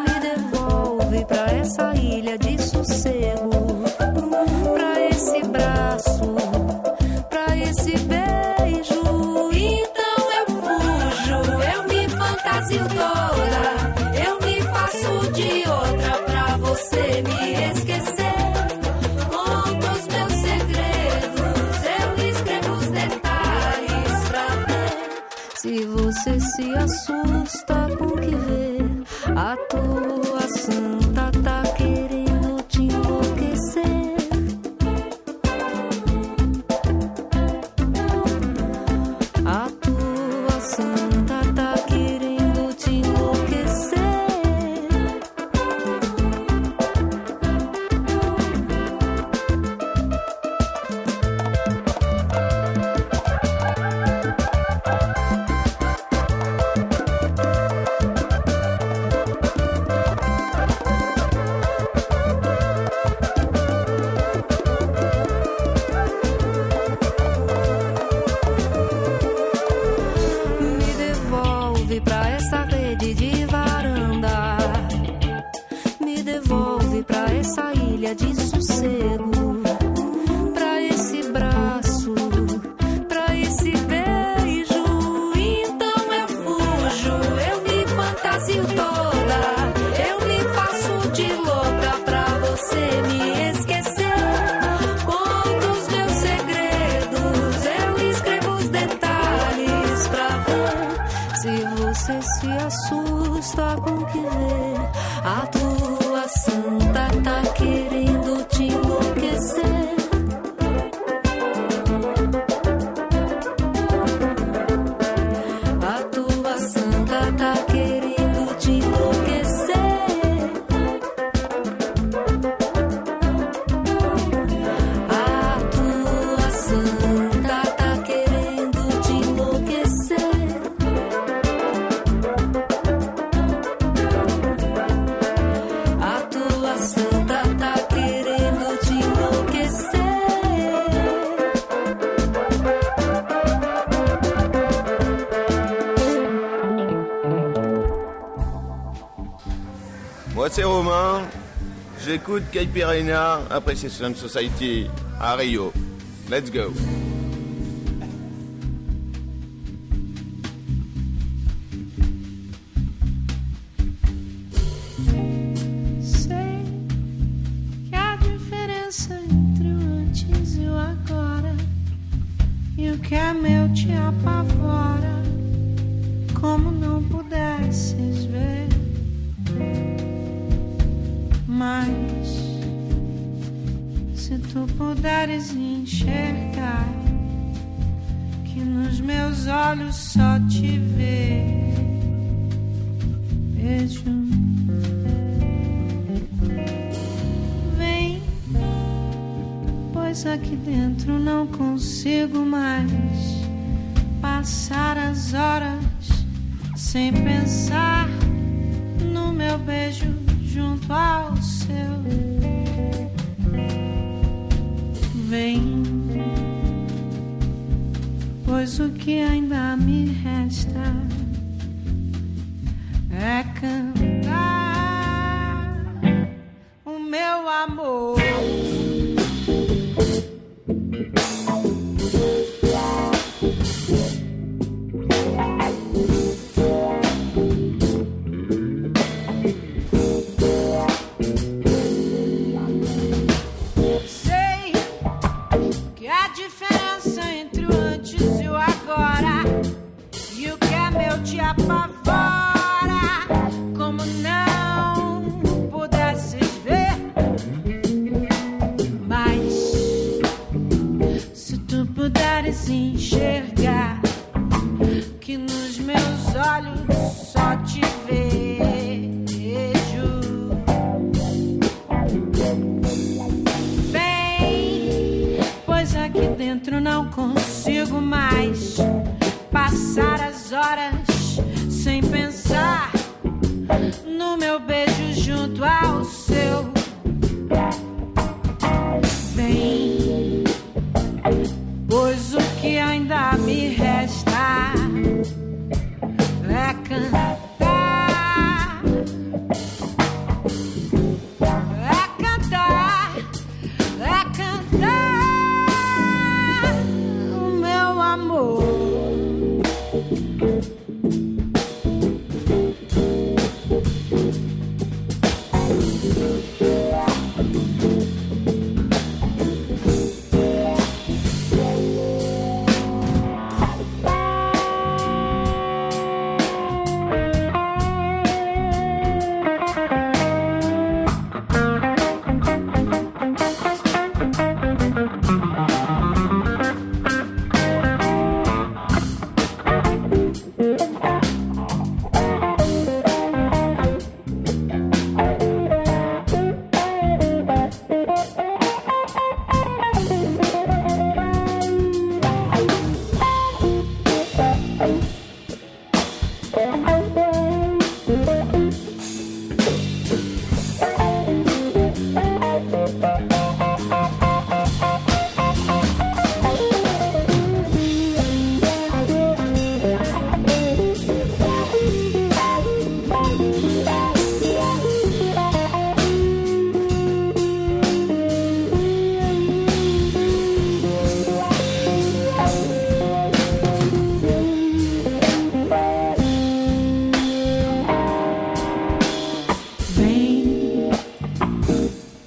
me devolve pra essa ilha de sossego, pra esse braço, pra esse beijo. Toda, eu me faço de outra pra você me esquecer. Conto os meus segredos, eu escrevo os detalhes pra ver se você se assusta com o que vê. A tua santa tá querendo te enlouquecer. A tua santa tá querendo te enlouquecer. Me devolve pra essa rede de varanda, me devolve pra essa ilha de sossego, pra esse braço, pra esse beijo. Então eu fujo, eu me fantasio toda, eu me faço de louca pra você me esquecer. Conto os meus segredos, eu escrevo os detalhes pra ver se você se assusta com o que vê. A tua santa tá querendo te enlouquecer. A tua santa tá querendo te enlouquecer. A tua santa tá querendo te enlouquecer. A tua santa tá querendo te enlouquecer. Moi c'est Romain, j'écoute Caipirinha Appreciation Society à Rio. Let's go. Sei que a diferença entre que é meu te apavora, como não pudesses ver. Mas se tu puderes enxergar que nos meus olhos só te vejo, vem, pois aqui dentro não consigo mais passar as horas sem pensar no meu beijo junto ao seu. Vem, pois o que ainda me resta é cantar o meu amor. Sei que a diferença entre o antes e o agora, e o que é meu te apavora, como não pudesses ver. Mas se tu puderes enxergar que nos meus olhos só te vejo, bem, pois aqui dentro não consigo mais passar as horas sem pensar no meu beijo junto ao seu. Vem, pois o que ainda me resta é cantar, é cantar, é cantar o meu amor.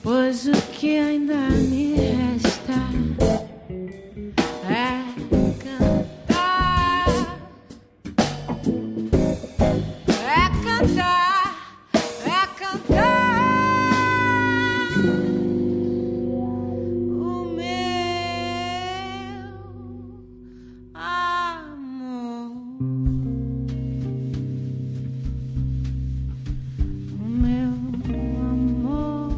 Pois o que ainda me resta é cantar, é cantar, é cantar o meu amor, o meu amor.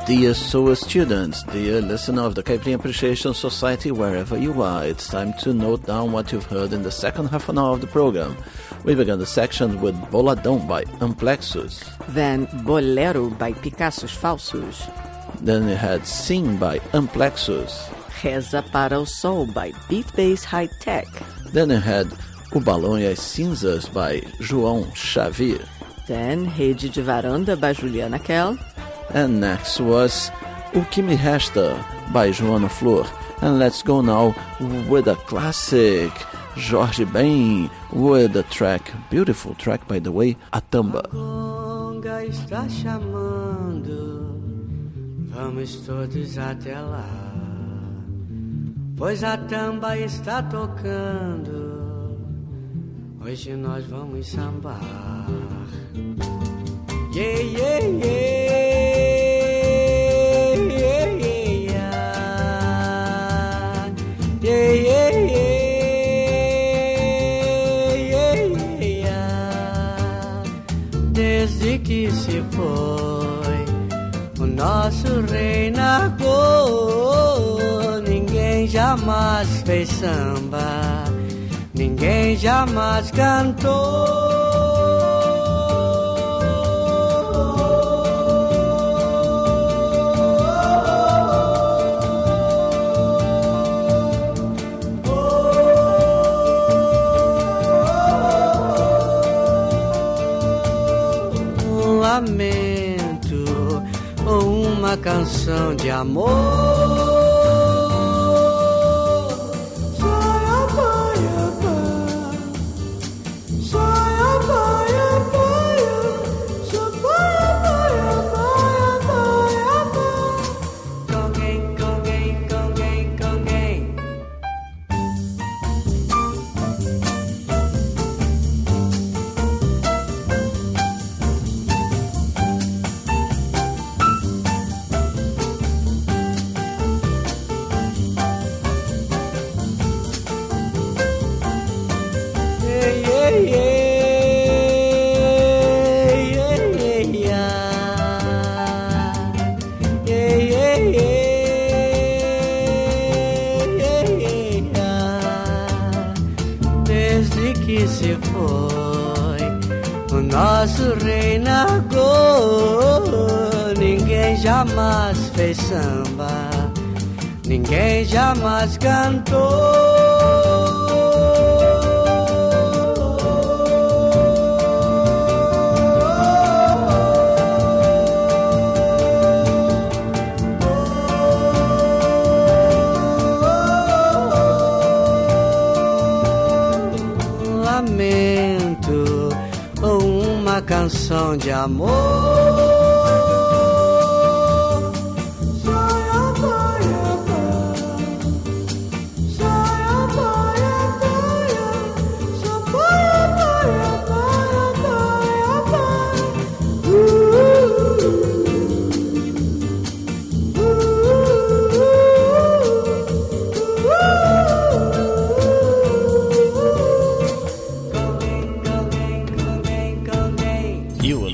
Dear SOA students, dear listener of the Caipirinha Appreciation Society, wherever you are, it's time to note down what you've heard in the second half an hour of the program. We began the section with Boladão by Amplexus. Then Bolero by Picassos Falsos. Then we had Sing by Amplexus. Reza para o Sol by Beat Bass High Tech. Then we had O Balão e as Cinzas by João Xavier. Then Rede de Varanda by Juliana Kell. And next was O Que Me Resta by Joana Flor. And let's go now with a classic, Jorge Ben, with the track, beautiful track by the way, A Tamba. A conga está chamando, vamos todos até lá, pois a tamba está tocando, hoje nós vamos sambar. Yeah, yeah, yeah. Yeah, yeah, yeah. Desde que se foi o nosso rei Nagô, ninguém jamais fez samba, ninguém jamais cantou. Lamento ou uma canção de amor. Nosso rei Nagô, ninguém jamais fez samba, ninguém jamais cantou. Lamento uma canção de amor.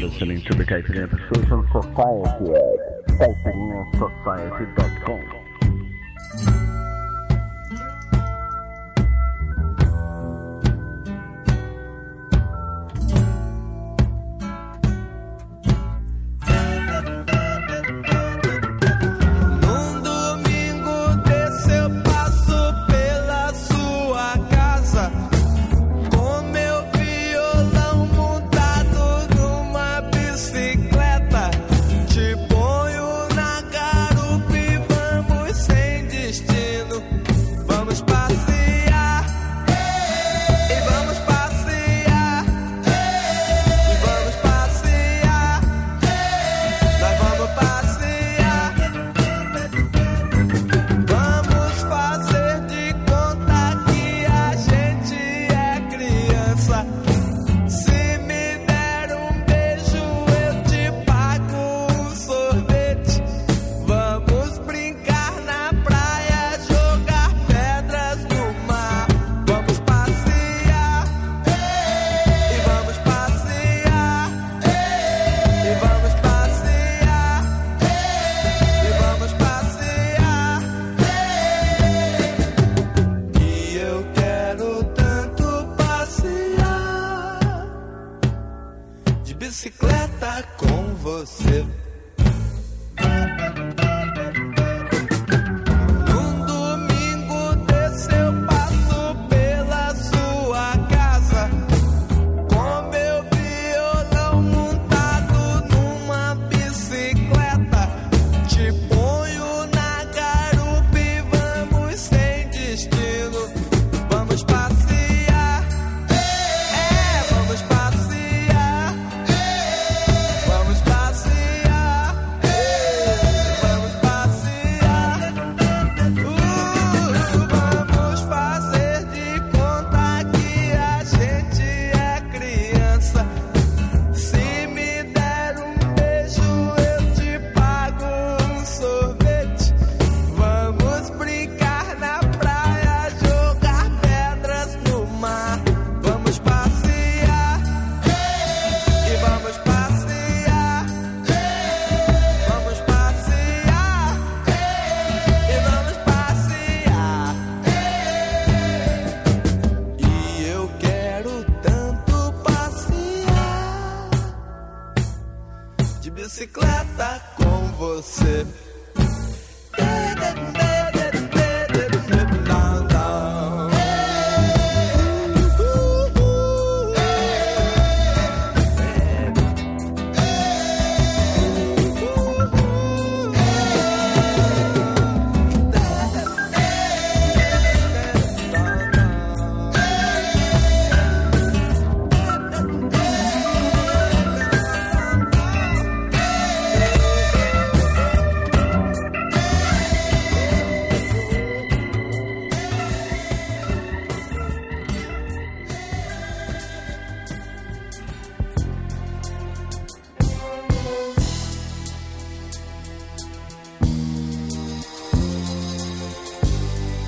Listening to the Caipirinha Social Society at caipirinhasociety.com. Te ponho na garupa e vamos sem destino.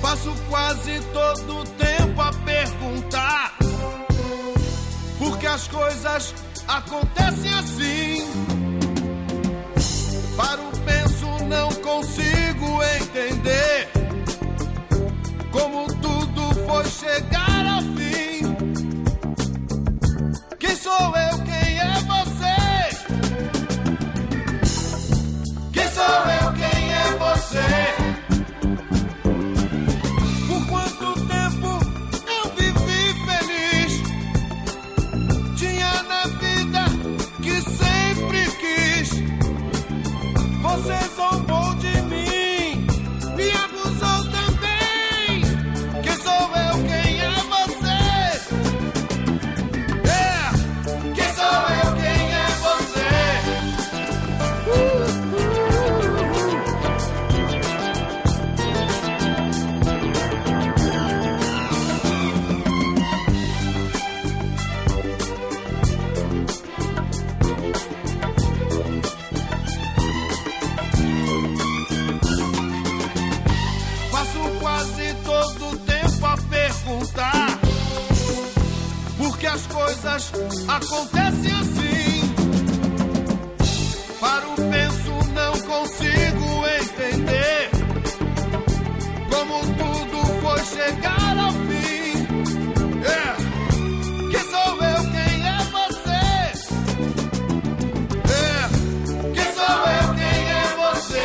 Passo quase todo o tempo a perguntar por que as coisas acontecem assim. Paro, penso, não consigo entender como tudo foi chegar ao fim. Quem sou eu? Quem é você? Quem sou eu? Quem é você? Você zombou de mim, me abusou também. Quem sou eu? Quem é você? Quem sou eu? Quem é você? Todo o tempo a perguntar por que as coisas acontecem assim. Paro, penso, não consigo entender como tudo foi chegar ao fim. Quem sou eu? Quem é você? Quem sou eu? Quem é você?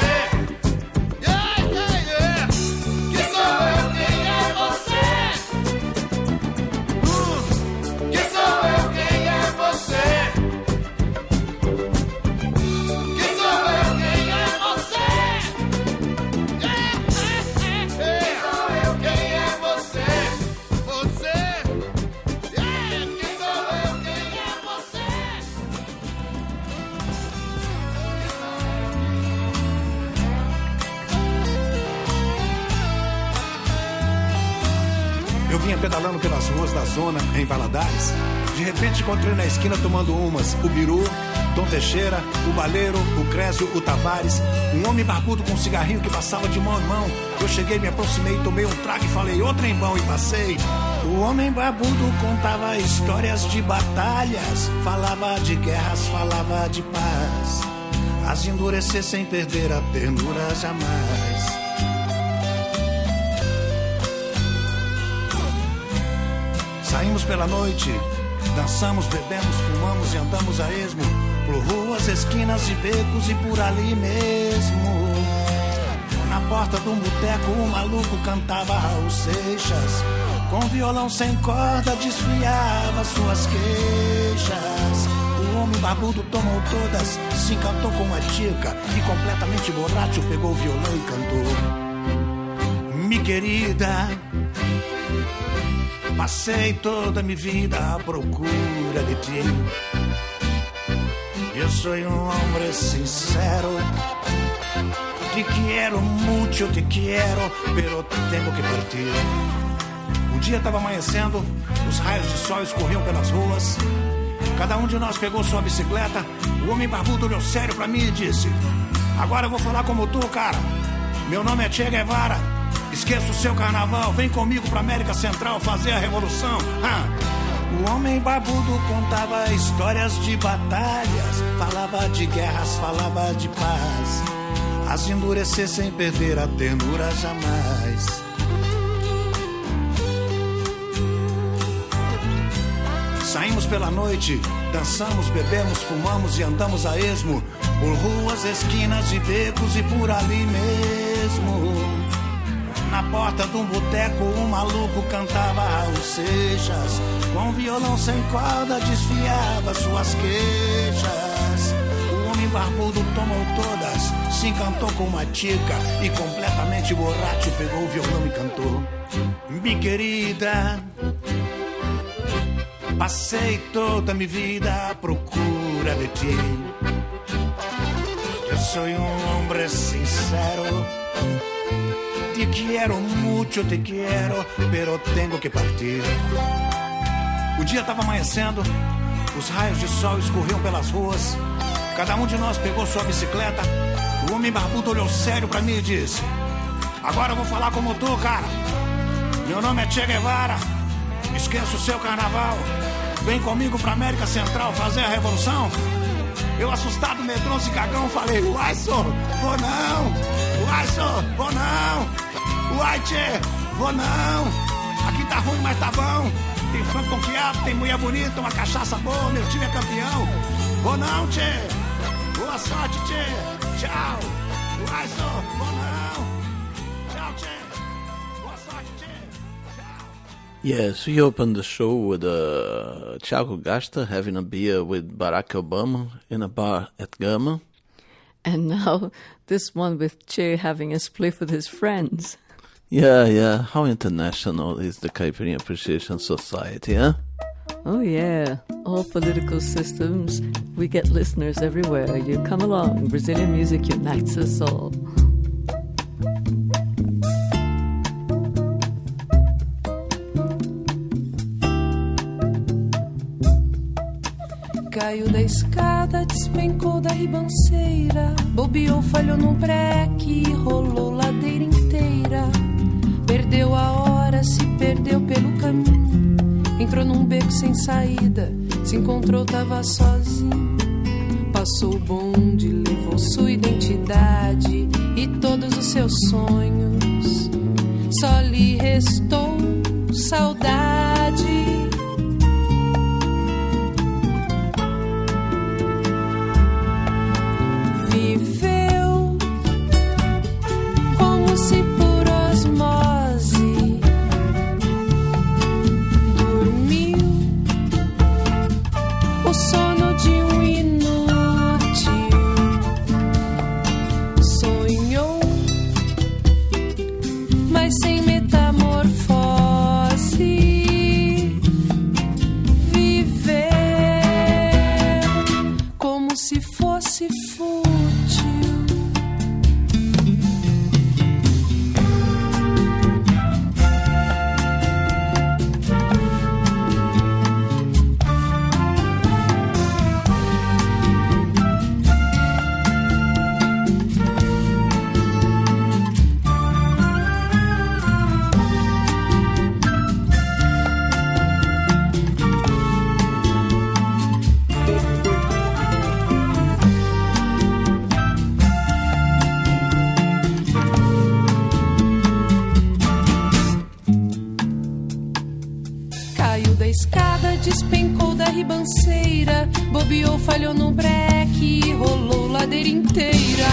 Eu vinha pedalando pelas ruas da zona, em Valadares. De repente encontrei na esquina tomando umas o Biru, Tom Teixeira, o Baleiro, o Crésio, o Tavares. Um homem barbudo com um cigarrinho que passava de mão em mão. Eu cheguei, me aproximei, tomei um trago e falei, ô trembão, e passei. O homem barbudo contava histórias de batalhas, falava de guerras, falava de paz. As de endurecer sem perder a ternura jamais. Saímos pela noite, dançamos, bebemos, fumamos e andamos a esmo por ruas, esquinas e becos e por ali mesmo. Na porta de um boteco um maluco cantava Raul Seixas. Com violão sem corda desfiava suas queixas. O homem barbudo tomou todas, se encantou com a tica e completamente borracho pegou o violão e cantou. Mi querida, passei toda minha vida à procura de ti. Eu sou um homem sincero. Te quero muito, te quero, pero tenho que partir. Um dia estava amanhecendo, os raios de sol escorriam pelas ruas. Cada um de nós pegou sua bicicleta. O homem barbudo olhou sério pra mim e disse: agora eu vou falar como tu, cara. Meu nome é Che Guevara. Esqueça o seu carnaval, vem comigo pra América Central fazer a revolução. O homem barbudo contava histórias de batalhas, falava de guerras, falava de paz. As de endurecer sem perder a ternura jamais. Saímos pela noite, dançamos, bebemos, fumamos e andamos a esmo por ruas, esquinas e becos e por ali mesmo. Na porta de um boteco, um maluco cantava Raul Seixas. Com violão sem corda desfiava suas queixas. O homem barbudo tomou todas, se encantou com uma tica e completamente borracho pegou o violão e cantou. Mi querida, passei toda minha vida à procura de ti. Eu sou hombre sincero, te quiero mucho, te quiero, pero tengo que partir. O dia estava amanhecendo, os raios de sol escorriam pelas ruas. Cada um de nós pegou sua bicicleta. O homem barbudo olhou sério pra mim e disse: agora eu vou falar como tu, cara. Meu nome é Che Guevara. Esqueça o seu carnaval. Vem comigo pra América Central fazer a revolução. Eu, assustado, medroso e cagão, falei: uai, só, vou não. Uai, só, vou não. Uai, tchê, vou não. Aqui tá ruim, mas tá bom. Tem frango com quiabo, tem mulher bonita, uma cachaça boa, meu time é campeão. Vou não, tchê. Boa sorte, tchê. Tchau. Uai, só, vou não. Tchau, tchê. Boa sorte, tchê. Yes, we opened the show with Thiago Gasta having a beer with Barack Obama in a bar at Gama. And now this one with Che having a spliff with his friends. Yeah. How international is the Caipirinha Appreciation Society, huh? Oh yeah, all political systems. We get listeners everywhere. You come along. Brazilian music unites us all. Caiu da escada, despencou da ribanceira, bobeou, falhou no breque, rolou ladeira inteira. Perdeu a hora, se perdeu pelo caminho, entrou num beco sem saída, se encontrou, tava sozinho. Passou o bonde, levou sua identidade e todos os seus sonhos. Só lhe restou saudade. Viveu como se por osmose, dormiu o sono de um inútil, sonhou, mas sem metamorfose. Viveu como se fosse fútil. Despencou da ribanceira, bobeou, falhou no breque, rolou ladeira inteira.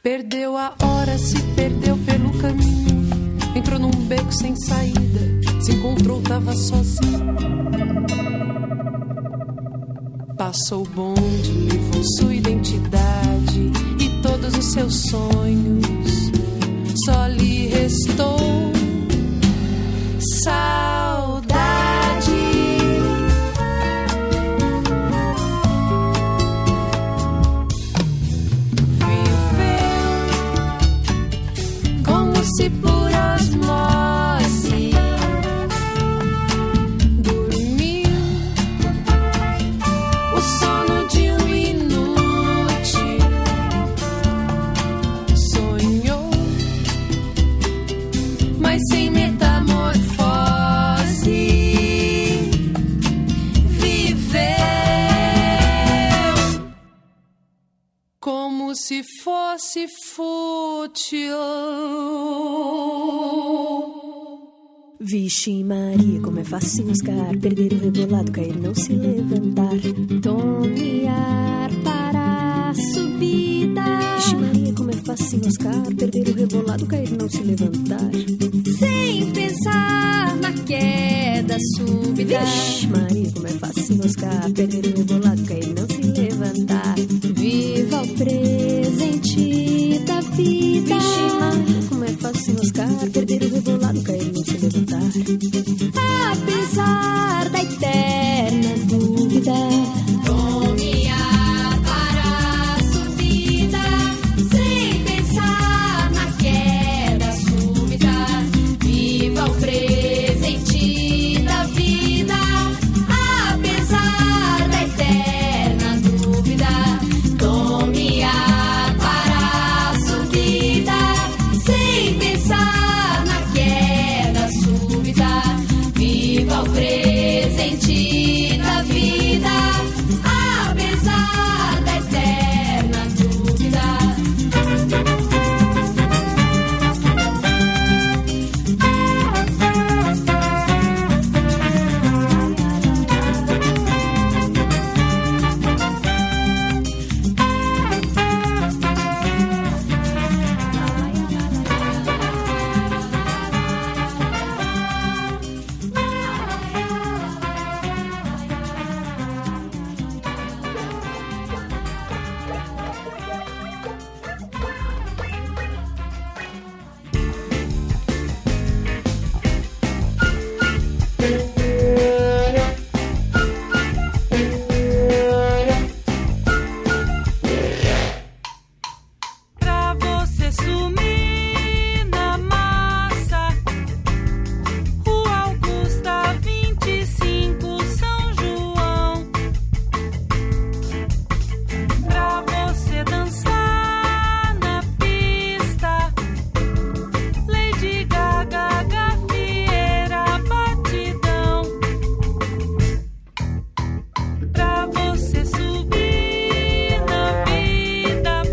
Perdeu a hora, se perdeu pelo caminho, entrou num beco sem saída, se encontrou, tava sozinho. Passou o bonde, levou sua identidade e todos os seus sonhos. Só lhe restou saudade. Viveu como se por osmose, dormiu o sono de um inútil, sonhou, mas sem metamorfose. Viveu como se fosse fútil. Vixe Maria, como é fácil enroscar, perder o rebolado, cair, não se levantar. Tome ar para a subida. Vixe Maria, como é fácil enroscar, perder o rebolado, cair, não se levantar. Sem pensar na queda súbita. Vixe Maria, como é fácil enroscar, perder o rebolado, cair, não se levantar. Viva o presente da vida. Vixe Maria, como é fácil enroscar, perder o rebolado, cair, não se levantar. Apesar da eterna dúvida, tome ar para a subida, sem pensar na queda súbita. Viva o presente da vida, apesar da eterna dúvida. Tome ar para a subida, sem pensar na queda súbita. Viva o presente da vida, apesar da eterna dúvida. Pra você sumir na massa, Rua Augusta 25, São João. Pra você dançar na pista, Lady Gaga, gafieira, batidão. Pra você subir na vida,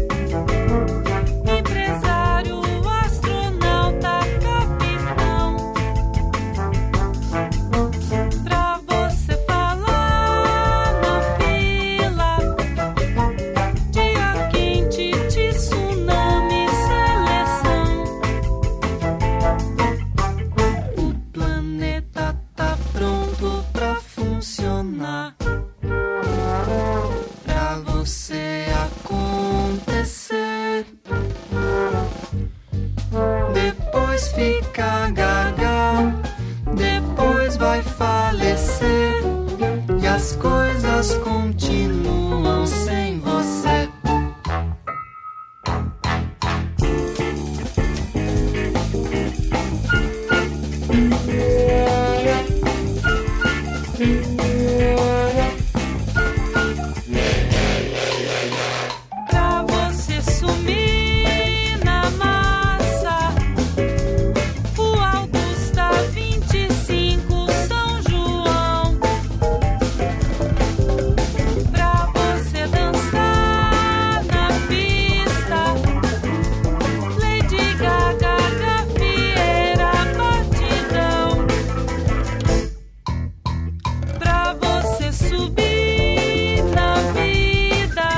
empresário, astronauta, capitão. Pra você falar na fila, dia quente, tsunami, seleção. O planeta tá pronto pra funcionar, pra você acontecer. Depois fica gaga, depois vai falecer, e as coisas continuam sem você. Pra você sumir na massa, Rua Augusta 25, São João. Pra você dançar na pista, Lady Gaga, gafieira, batidão. Pra você subir na vida,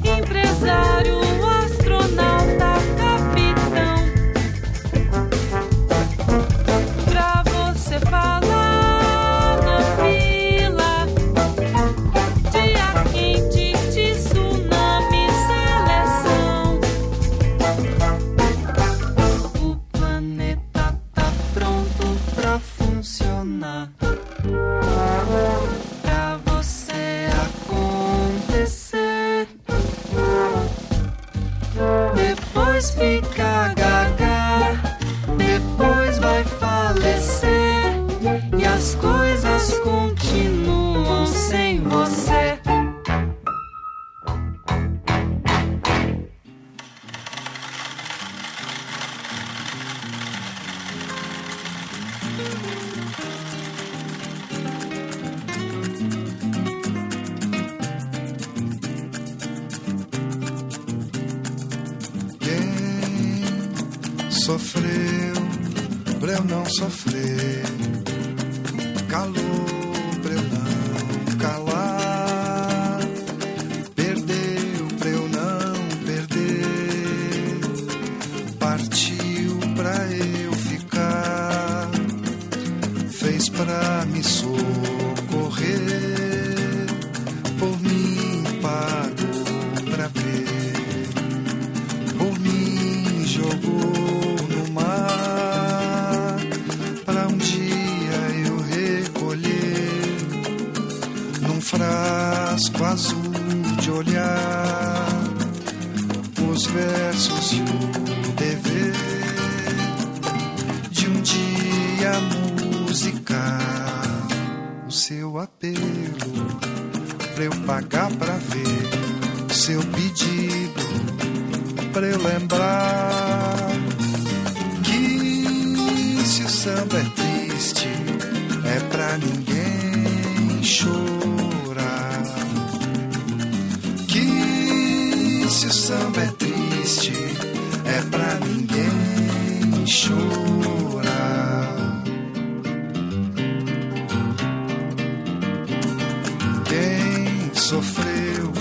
empresário, astronauta, capitão. Pra você falar na fila, dia quente, tsunami, seleção. O planeta tá pronto pra funcionar, pra você acontecer. Depois fica gaga, depois vai falecer, e as coisas continuam sem você. Sofreu pra eu não sofrer, calor pra eu não calar, perdeu pra eu não perder, partiu pra eu ficar, fez pra me socorrer, por mim pagou pra ver, por mim jogou no mar, pra um dia eu recolher num frasco azul de olhar os versos e o dever de um dia musicar o seu apelo, pra eu pagar pra ver o seu pedido, pra eu lembrar que se o samba é triste é pra ninguém chorar, que se o samba é triste é pra ninguém chorar. Quem sofreu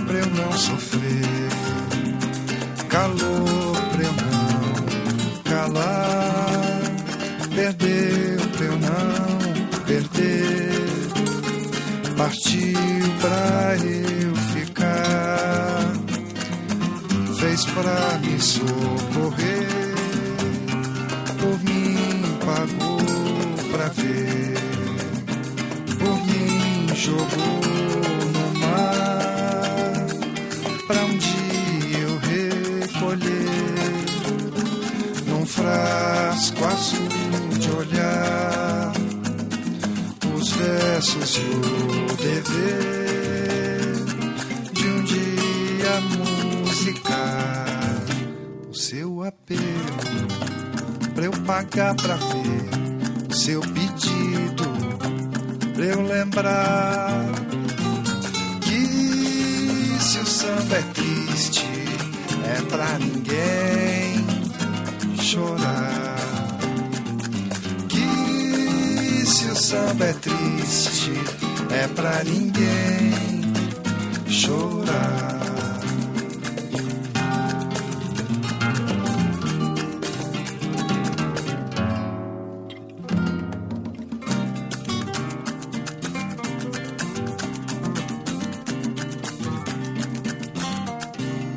pra eu não sofrer, calor pra eu não calar, perdeu pra eu não perder, partiu pra eu ficar, fez pra me socorrer, por mim pagou pra ver, por mim jogou no mar, pra um dia eu recolher num frasco azul de olhar os versos e o dever de um dia musicar o seu apelo, pra eu pagar pra ver o seu pedido, pra eu lembrar que se o samba é triste é pra ninguém chorar, que se o samba é triste é pra ninguém chorar.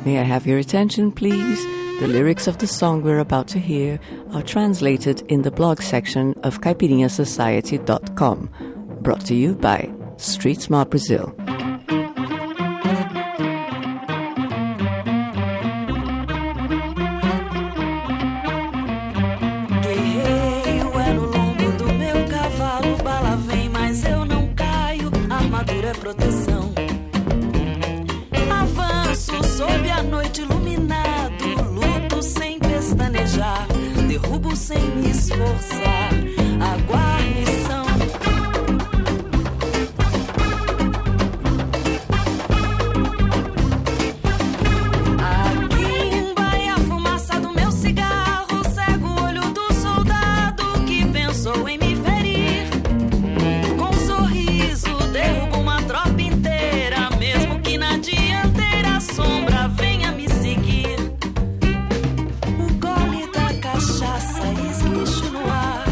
May I have your attention, please? The lyrics of the song we're about to hear are translated in the blog section of caipirinhasociety.com, brought to you by Street Smart Brazil. Guerreiro é no lombo do meu cavalo, bala vem, mas eu não caio, armadura é proteção. Avanço sob a noite iluminado, luto sem pestanejar, derrubo sem me esforçar, a guarnição. Aqui embaia a fumaça do meu cigarro, cega o olho do soldado que pensou em me ferir. Com um sorriso derrubo uma tropa inteira, mesmo que na dianteira a sombra venha me seguir. O gole da cachaça esguicho no ar,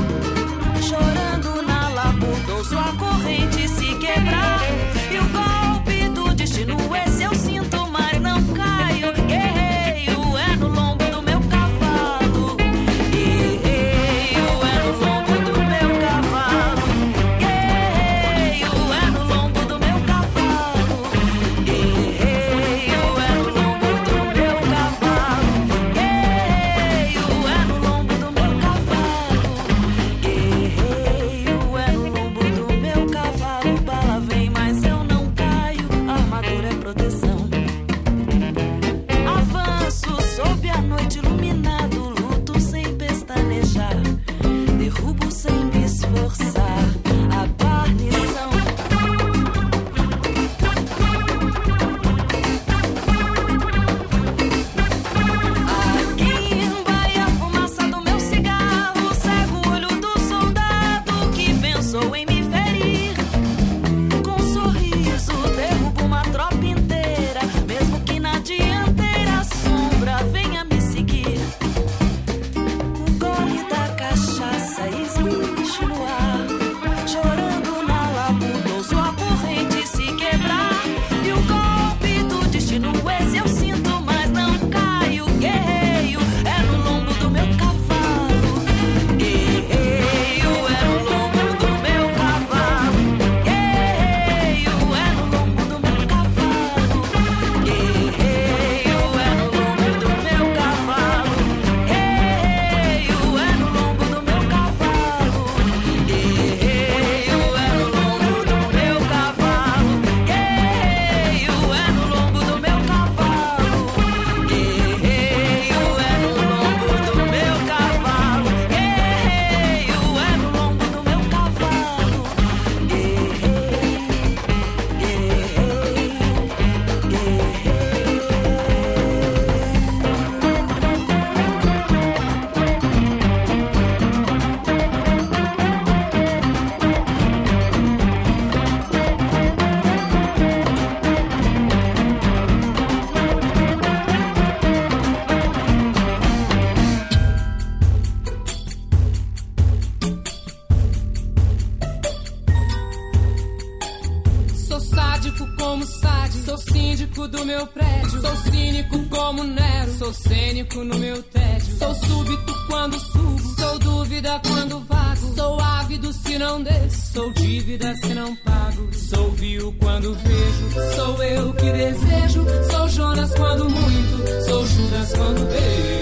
sádico como Sade. Sou síndico do meu prédio. Sou cínico como Nero. Sou cênico no meu tédio. Sou súbito quando subo. Sou dúvida quando vago. Sou ávido se não desço. Sou dívida se não pago. Sou vil quando vejo. Sou eu que desejo. Sou Jonas quando muito. Sou Judas quando beijo.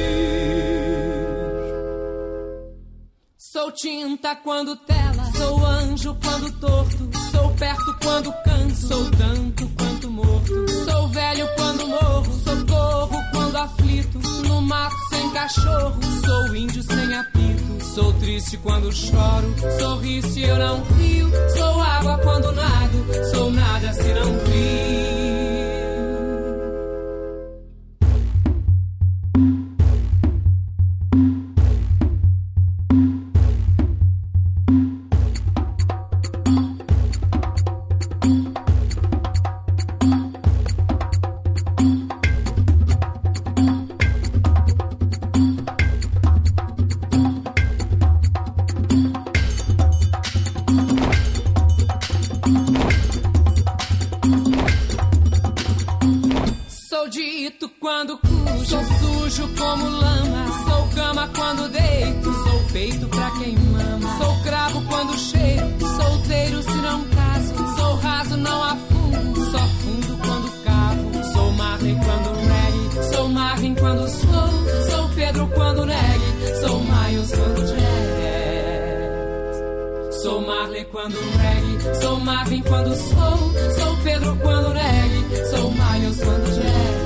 Sou tinta quando tela. Sou anjo quando torto. Sou perto quando canso. Sou tanto quanto morto. Sou velho quando morro. Socorro quando aflito. No mato sem cachorro. Sou índio sem apito. Sou triste quando choro. Sorri se eu não rio. Sou água quando nado. Sou nada se não rio. Sou dito quando cujo. Sou sujo como lama. Sou cama quando deito. Sou peito pra quem mama. Sou cravo quando cheiro. Solteiro se não caso. Sou raso, não afundo. Só fundo quando cavo. Sou Marley quando reggae. Sou Marvin quando sou. Sou Pedro quando negue. Sou Miles quando jazz. Sou Marley quando reggae. Sou Marvin quando sou. Sou Pedro quando negue. Sou Miles quando jazz.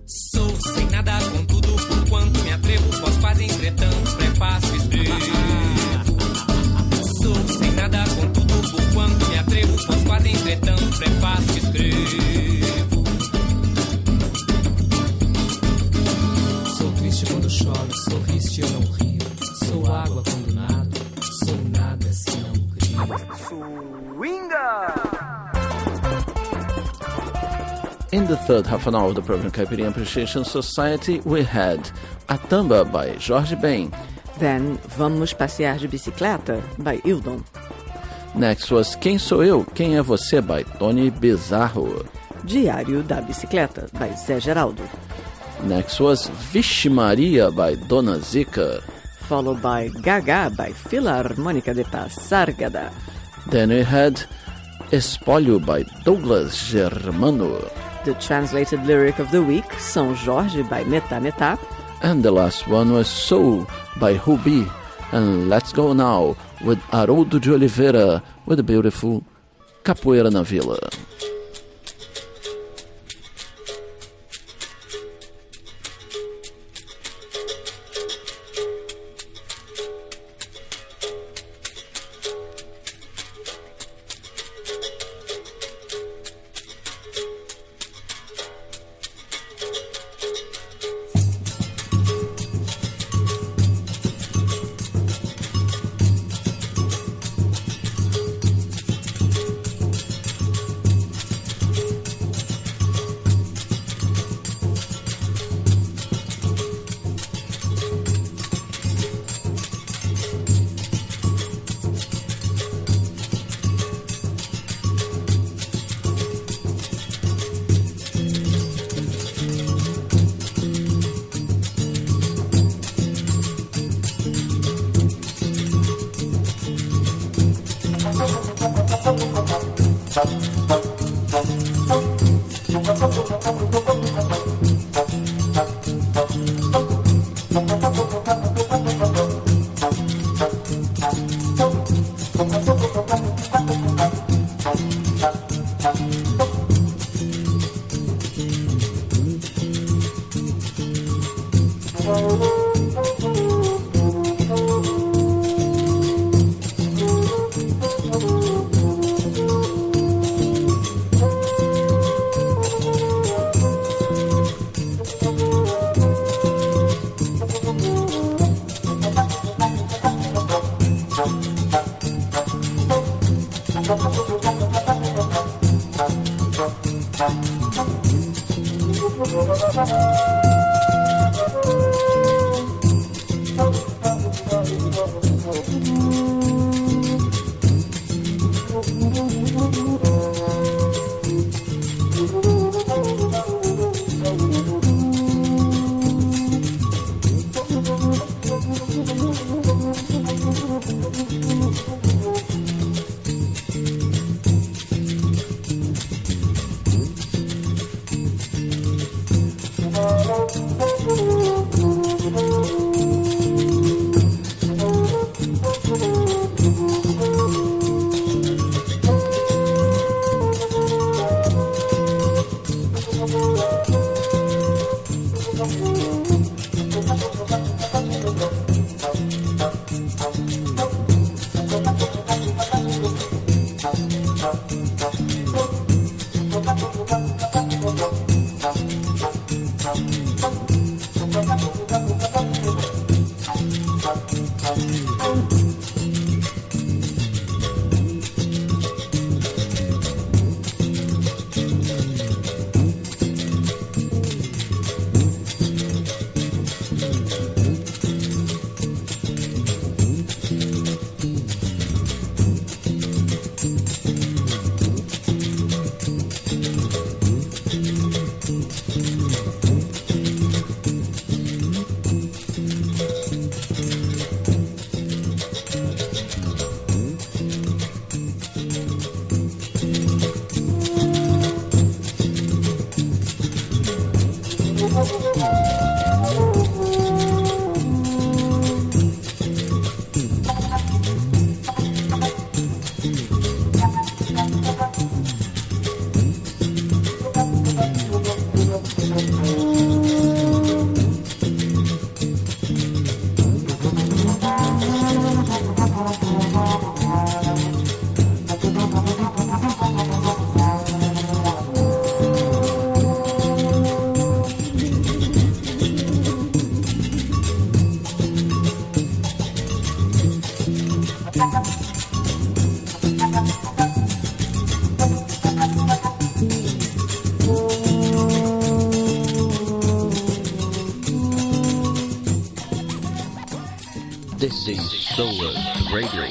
Sou sem nada com tudo, por quanto me atrevo. Posso quase entretanto, prefácio escrevo. Sou sem nada com tudo, por quanto me atrevo. Posso quase entretanto, prefácio escrevo. Sou triste quando choro. Sorriste eu não rio. Sou água quando nado. Sou nada se não crio. Swinga! In the third half an hour of the program Caipirinha Appreciation Society, we had Atamba by Jorge Ben. Then Vamos Passear de Bicicleta by Hildon. Next was Quem Sou Eu, Quem É Você by Tony Bizarro. Diário da Bicicleta by Zé Geraldo. Next was Vixe Maria by Dona Zica. Followed by Gaga by Filarmônica de Passargada. Then we had Espólio by Douglas Germano. The translated lyric of the week, São Jorge by Metá Metá. And the last one was Soul by Rubi. And let's go now with Haroldo de Oliveira with the beautiful Capoeira na Vila. This is Solar Radio.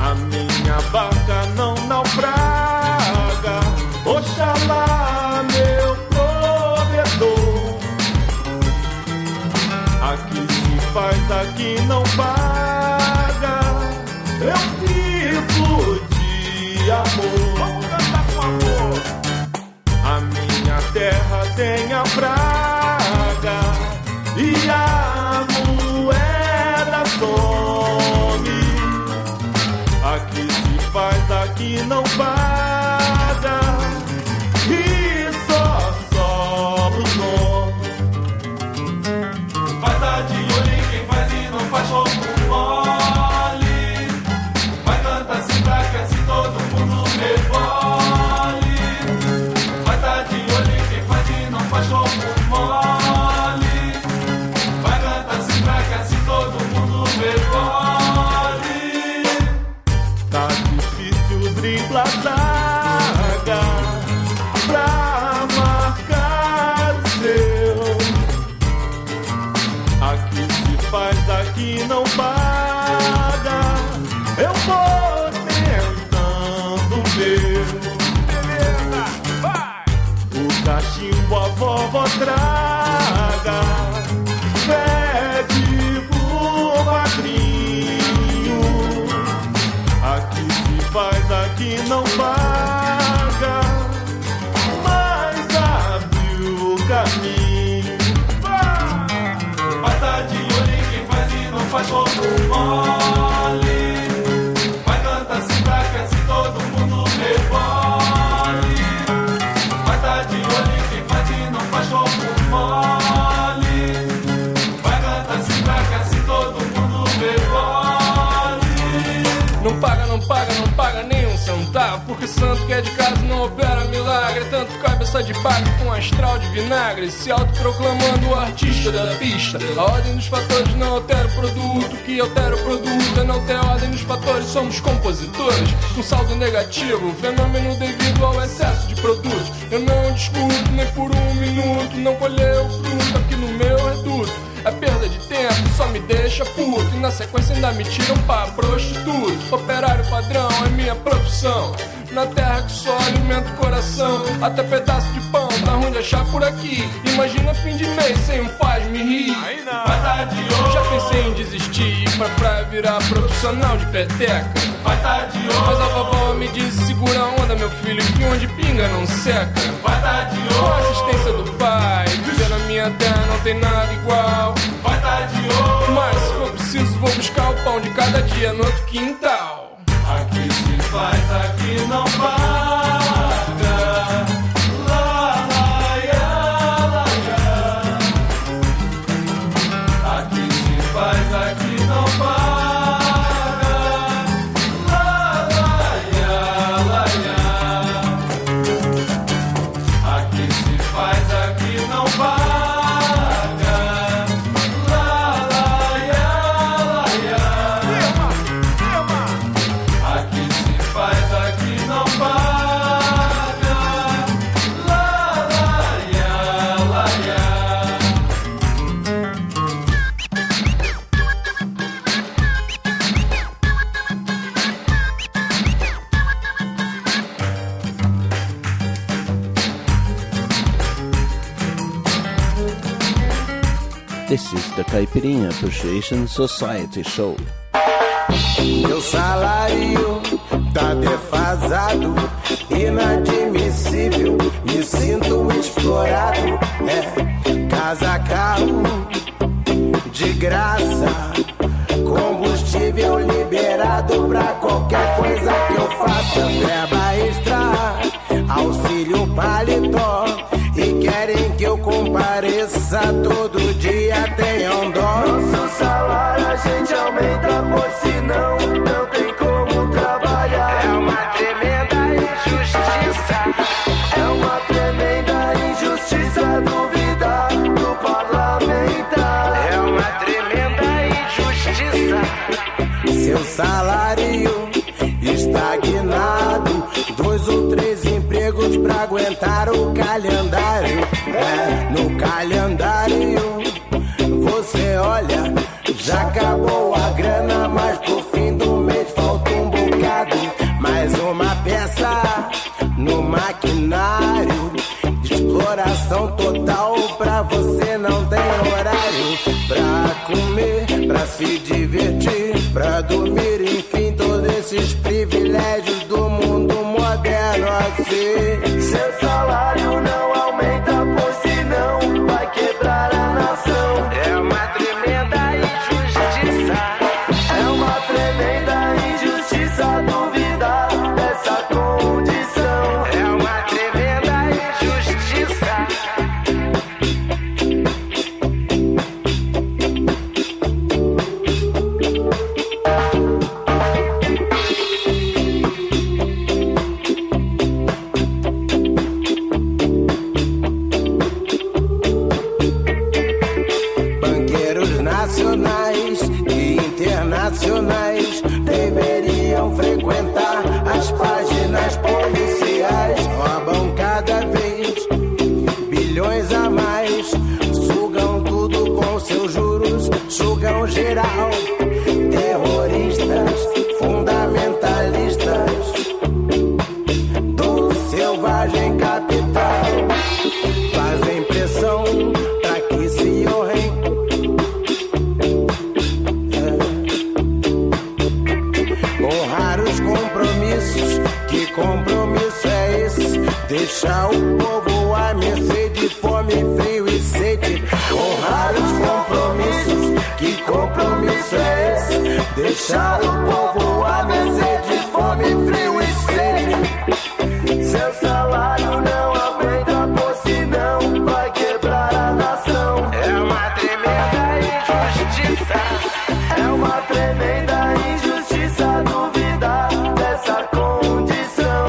A minha barca não naufraga, Oxalá, meu provedor. Aqui se faz, aqui não paga, eu vivo de amor. Vamos cantar com amor. A minha terra tem a praga e a moeda some. Aqui se faz, aqui não paga, e só sobra o nome. Vai dar de olho em quem faz e não faz jogo mole. Vai cantar assim pra que assim todo mundo rebole. Vai dar de olho em quem faz e não faz jogo mole. Vai cantar assim pra que assim todo mundo rebole. Tá difícil driblar zaga pra marcar o seu. Aqui se faz, aqui não paga, eu vou tentando ver. Beleza, vai! O cachimbo a vovó traga, pede pro padrinho. Aqui se faz, aqui não paga, mas abre o caminho. Vai dar de olho em quem faz e não faz como mole. Vai cantar assim pra que assim todo mundo rebole. Vai dar de olho em quem faz e não faz como mole. Vai cantar assim pra que assim todo mundo rebole. Não paga, não paga, não paga nem um centavo. bravo, porque santo que é de casa não opera milagre. Tanto cabeça de bagre com astral de vinagre, se autoproclamando o artista da pista. A ordem dos fatores não altera o produto, que altera o produto é não ter ordem dos fatores. Somos compositores com saldo negativo, fenômeno devido ao excesso de produtos. Eu não discuto nem por um minuto, não colher o fruto aqui no meu reduto. É perda de tempo, só me deixa puto, e na sequência ainda me tiram pra prostituto. Operário padrão é minha profissão, na terra que só alimenta o coração. Até pedaço de pão tá ruim de achar por aqui. Imagina fim de mês sem um faz-me rir. Já pensei em desistir, ir pra praia virar profissional de peteca. Mas a vovó me disse, segura a onda meu filho, que onde pinga não seca. Com a assistência do pai, viver na minha terra não tem nada igual. Mas se for preciso vou buscar o pão de cada dia no outro quintal. Aqui se faz, aqui não paga. Lá, lá, ia, lá, ia. Aqui se faz, aqui não paga. Lá, lá, ia, lá, ia. Aqui se faz, aqui não paga. This is the Caipirinha Appreciation Society Show. Meu salário tá defasado, inadmissível, me sinto explorado. É casa, carro, de graça, combustível liberado pra qualquer coisa que eu faça. Verba extra, auxílio paletó, e querem que eu compareça todo dia, tenham dó. Nosso salário a gente aumenta, pois senão não tem como trabalhar. É uma tremenda injustiça, é uma tremenda injustiça duvidar do parlamentar. É uma tremenda injustiça, seu salário estagnado, 2 ou 3 empregos pra aguentar o calendário. É, no calendário você olha, já acabou a grana, mas pro fim do mês falta um bocado. Mais uma peça no maquinário, de exploração total, pra você não tem horário. Pra comer, pra se divertir, pra dormir, enfim, todos esses privilégios do mundo moderno assim. Seu salário não aumenta, pois senão vai quebrar a nação. É uma tremenda injustiça, é uma tremenda injustiça duvidar dessa condição. É uma tremenda injustiça. Nacionais e internacionais deveriam frequentar as páginas policiais. Roubam cada vez bilhões a mais, sugam tudo com seus juros, sugam geral. Terroristas, fundamentalistas do selvagem capital fazem pressão pra que se honrem. Honrar os compromissos, que compromisso é esse? Deixar o povo à mercê de fome, frio e sede. Honrar os compromissos, que compromisso é esse? Deixar o povo à mercê de fome, frio e sede. Seu salário não aumenta, pois senão vai quebrar a nação. É uma tremenda injustiça, é uma tremenda injustiça duvidar dessa condição.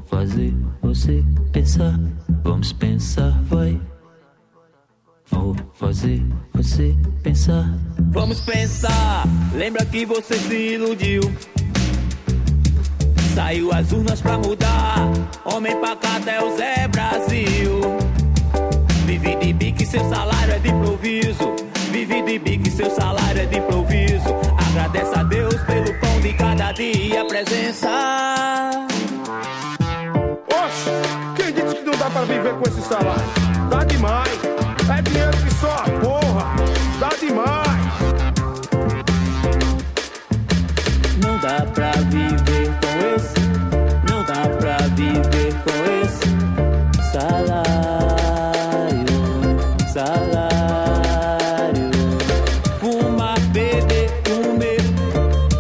fazer você pensar. Vamos pensar, vai. Vou fazer você pensar. Vamos pensar, lembra que você se iludiu. Saiu as urnas pra mudar. Homem pacato é o Zé Brasil. Vive de bico e seu salário é de improviso. Vive de bico e seu salário é de improviso. Agradece a Deus pelo pão de cada dia e a presença. Oxe, quem disse que não dá pra viver com esse salário? Dá demais. É dinheiro que só a porra. Dá demais. Não dá pra viver com esse. Não dá pra viver com esse salário. Salário. Fumar, beber, comer.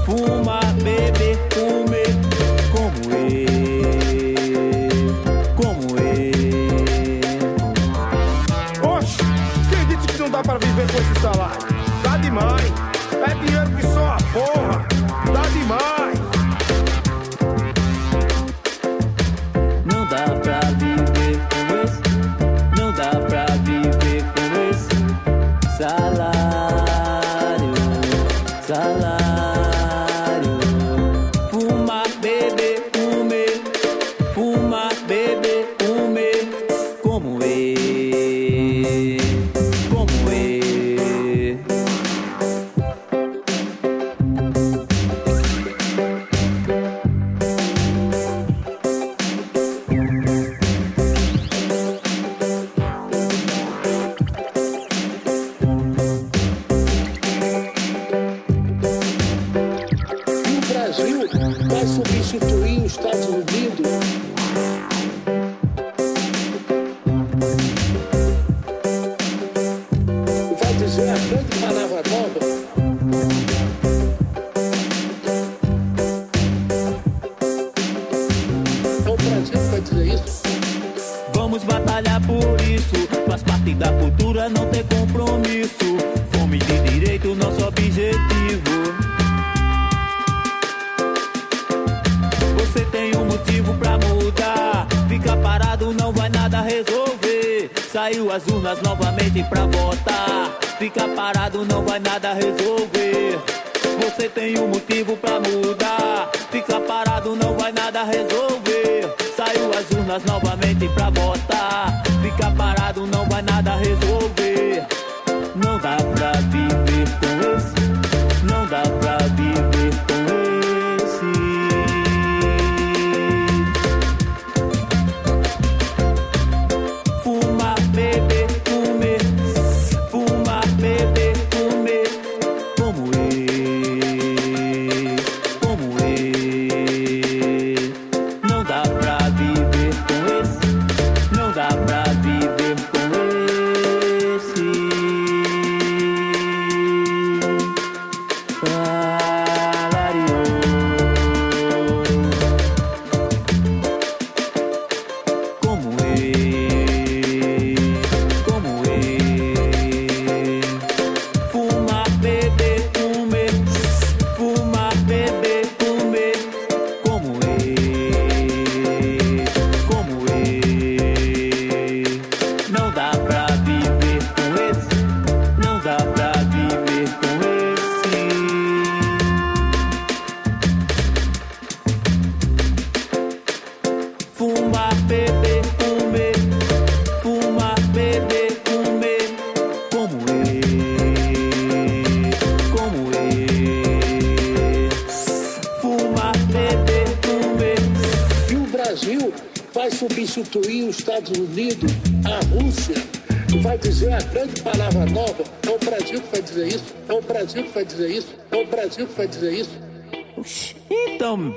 Fumar, beber, comer. Como Oxe, quem disse que não dá pra viver com esse salário? Dá demais. É dinheiro que só a porra. Dá demais. Não dá pra viver com esse. Não dá pra viver com esse salário. Salário. Fumar, beber, comer. Fumar, beber, comer. Como Como E o Brasil vai substituir os Estados Unidos. Vai dizer a grande palavra nova. É o Brasil que vai dizer isso. Vamos batalhar por isso. Faz parte da cultura não ter compromisso. Fome de direito, nosso objetivo. Você tem um motivo pra mudar. Fica parado, não vai nada resolver. Saiu as urnas novamente pra votar. Fica parado, não vai nada resolver. Você tem um motivo pra mudar. Fica parado, não vai nada resolver. Saiu as urnas novamente pra votar. Fica parado, não vai nada resolver. Não dá pra viver com esse. Não dá pra viver com esse. Fumar, beber, comer. Fumar, beber, comer. Como não dá pra viver com esse. Não dá pra viver com esse salário. Como fumar, beber, comer. Fumar, beber, comer. Como não dá pra viver com esse. Não dá pra viver com esse. Fumar, beber, comer. Fumar, beber, comer. Como fumar, beber, comer. E o Brasil vai substituir os Estados Unidos, a Rússia, e vai dizer a grande palavra nova. É o Brasil que vai dizer isso. É o Brasil que vai dizer isso. É o Brasil que vai dizer isso. Então.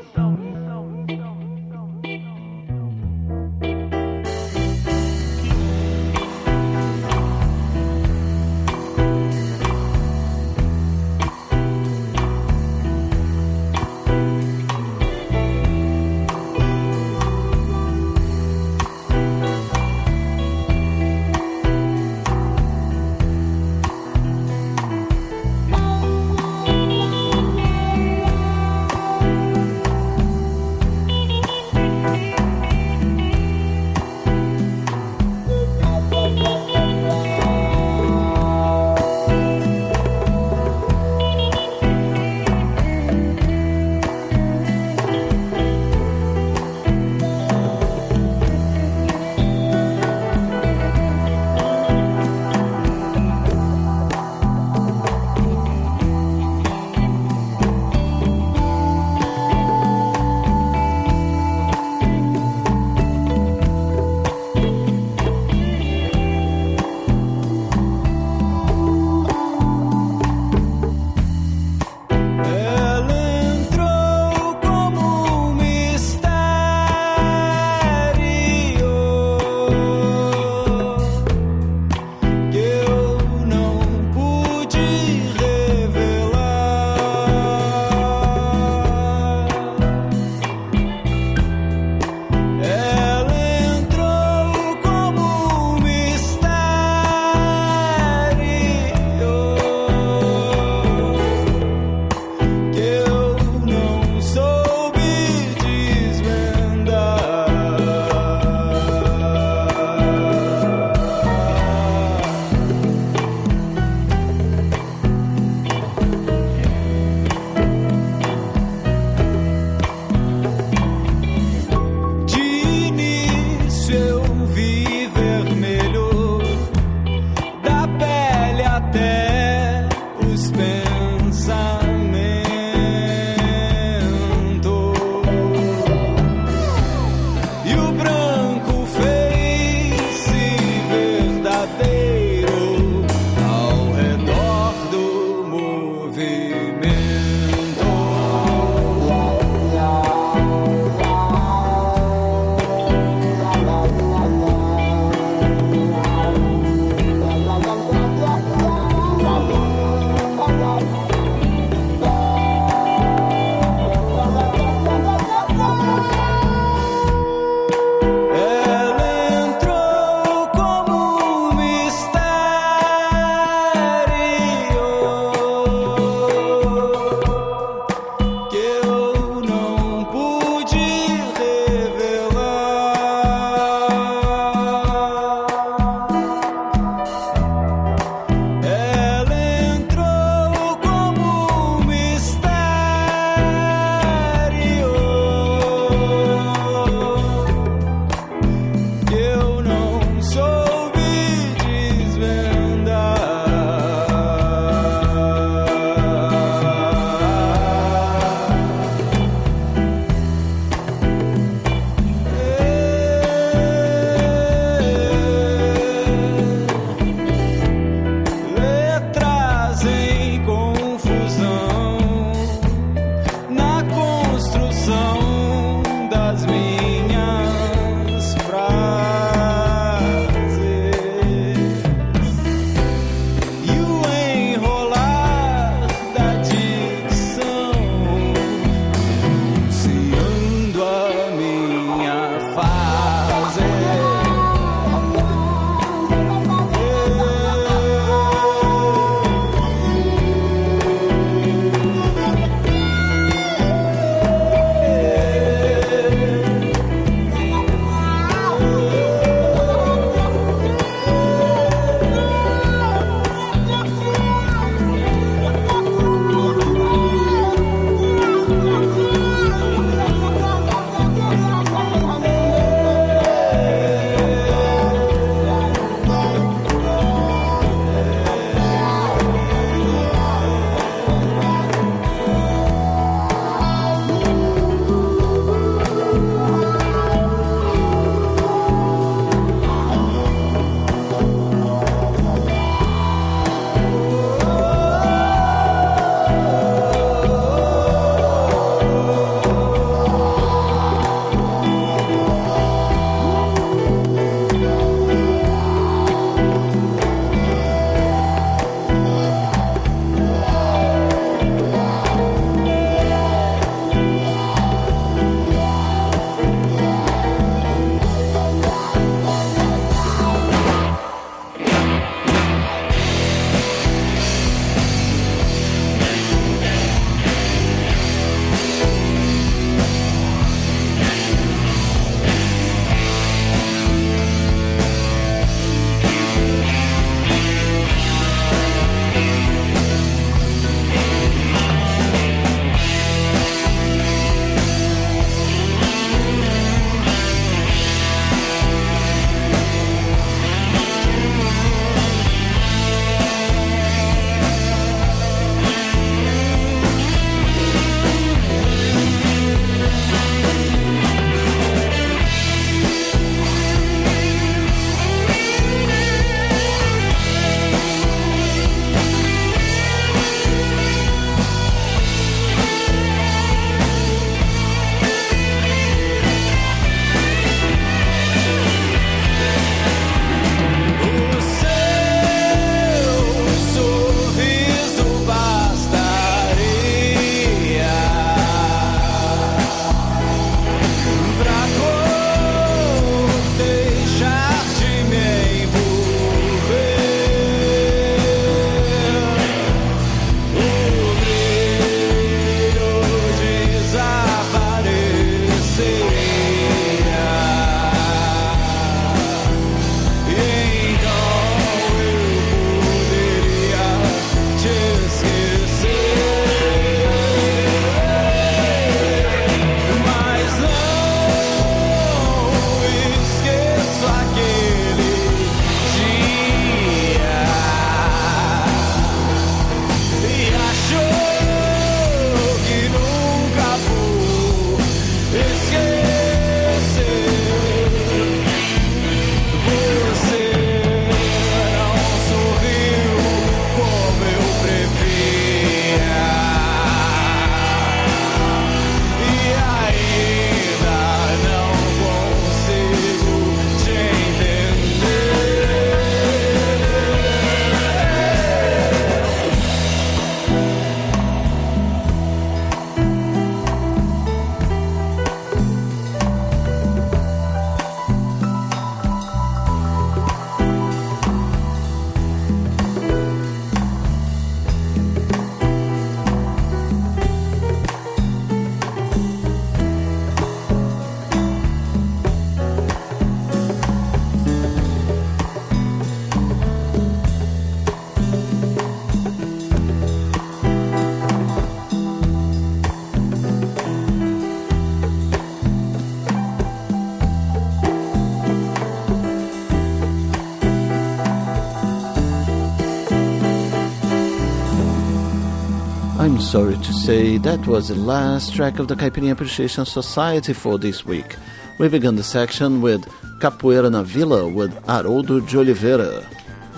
I'm sorry to say that was the last track of the Caipirinha Appreciation Society for this week. We began the section with Capoeira na Vila with Haroldo de Oliveira.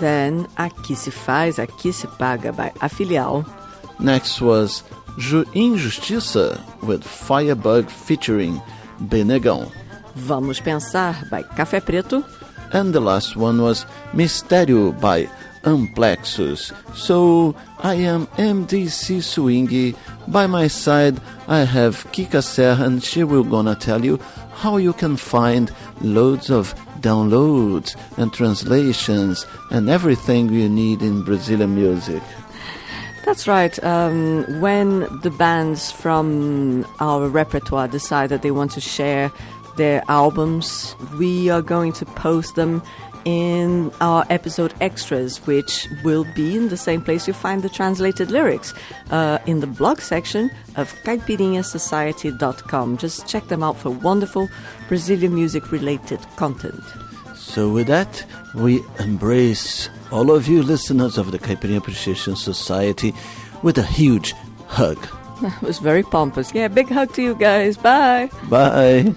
Then Aqui Se Faz, Aqui Se Paga by A Filial. Next was Injustiça with Firebug featuring Benegão. Vamos Pensar by Café Preto. And the last one was Mistério by Amplexus. So I am MDC Swingy. By my side I have Kika Serra, and she will gonna tell you how you can find loads of downloads and translations and everything you need in Brazilian music. That's right. When the bands from our repertoire decide that they want to share their albums, we are going to post them in our episode extras, which will be in the same place you find the translated lyrics, in the blog section of caipirinhasociety.com. Just check them out for wonderful Brazilian music related content. So with that, we embrace all of you listeners of the Caipirinha Appreciation Society with a huge hug. That was very pompous. Yeah, big hug to you guys. Bye. Bye.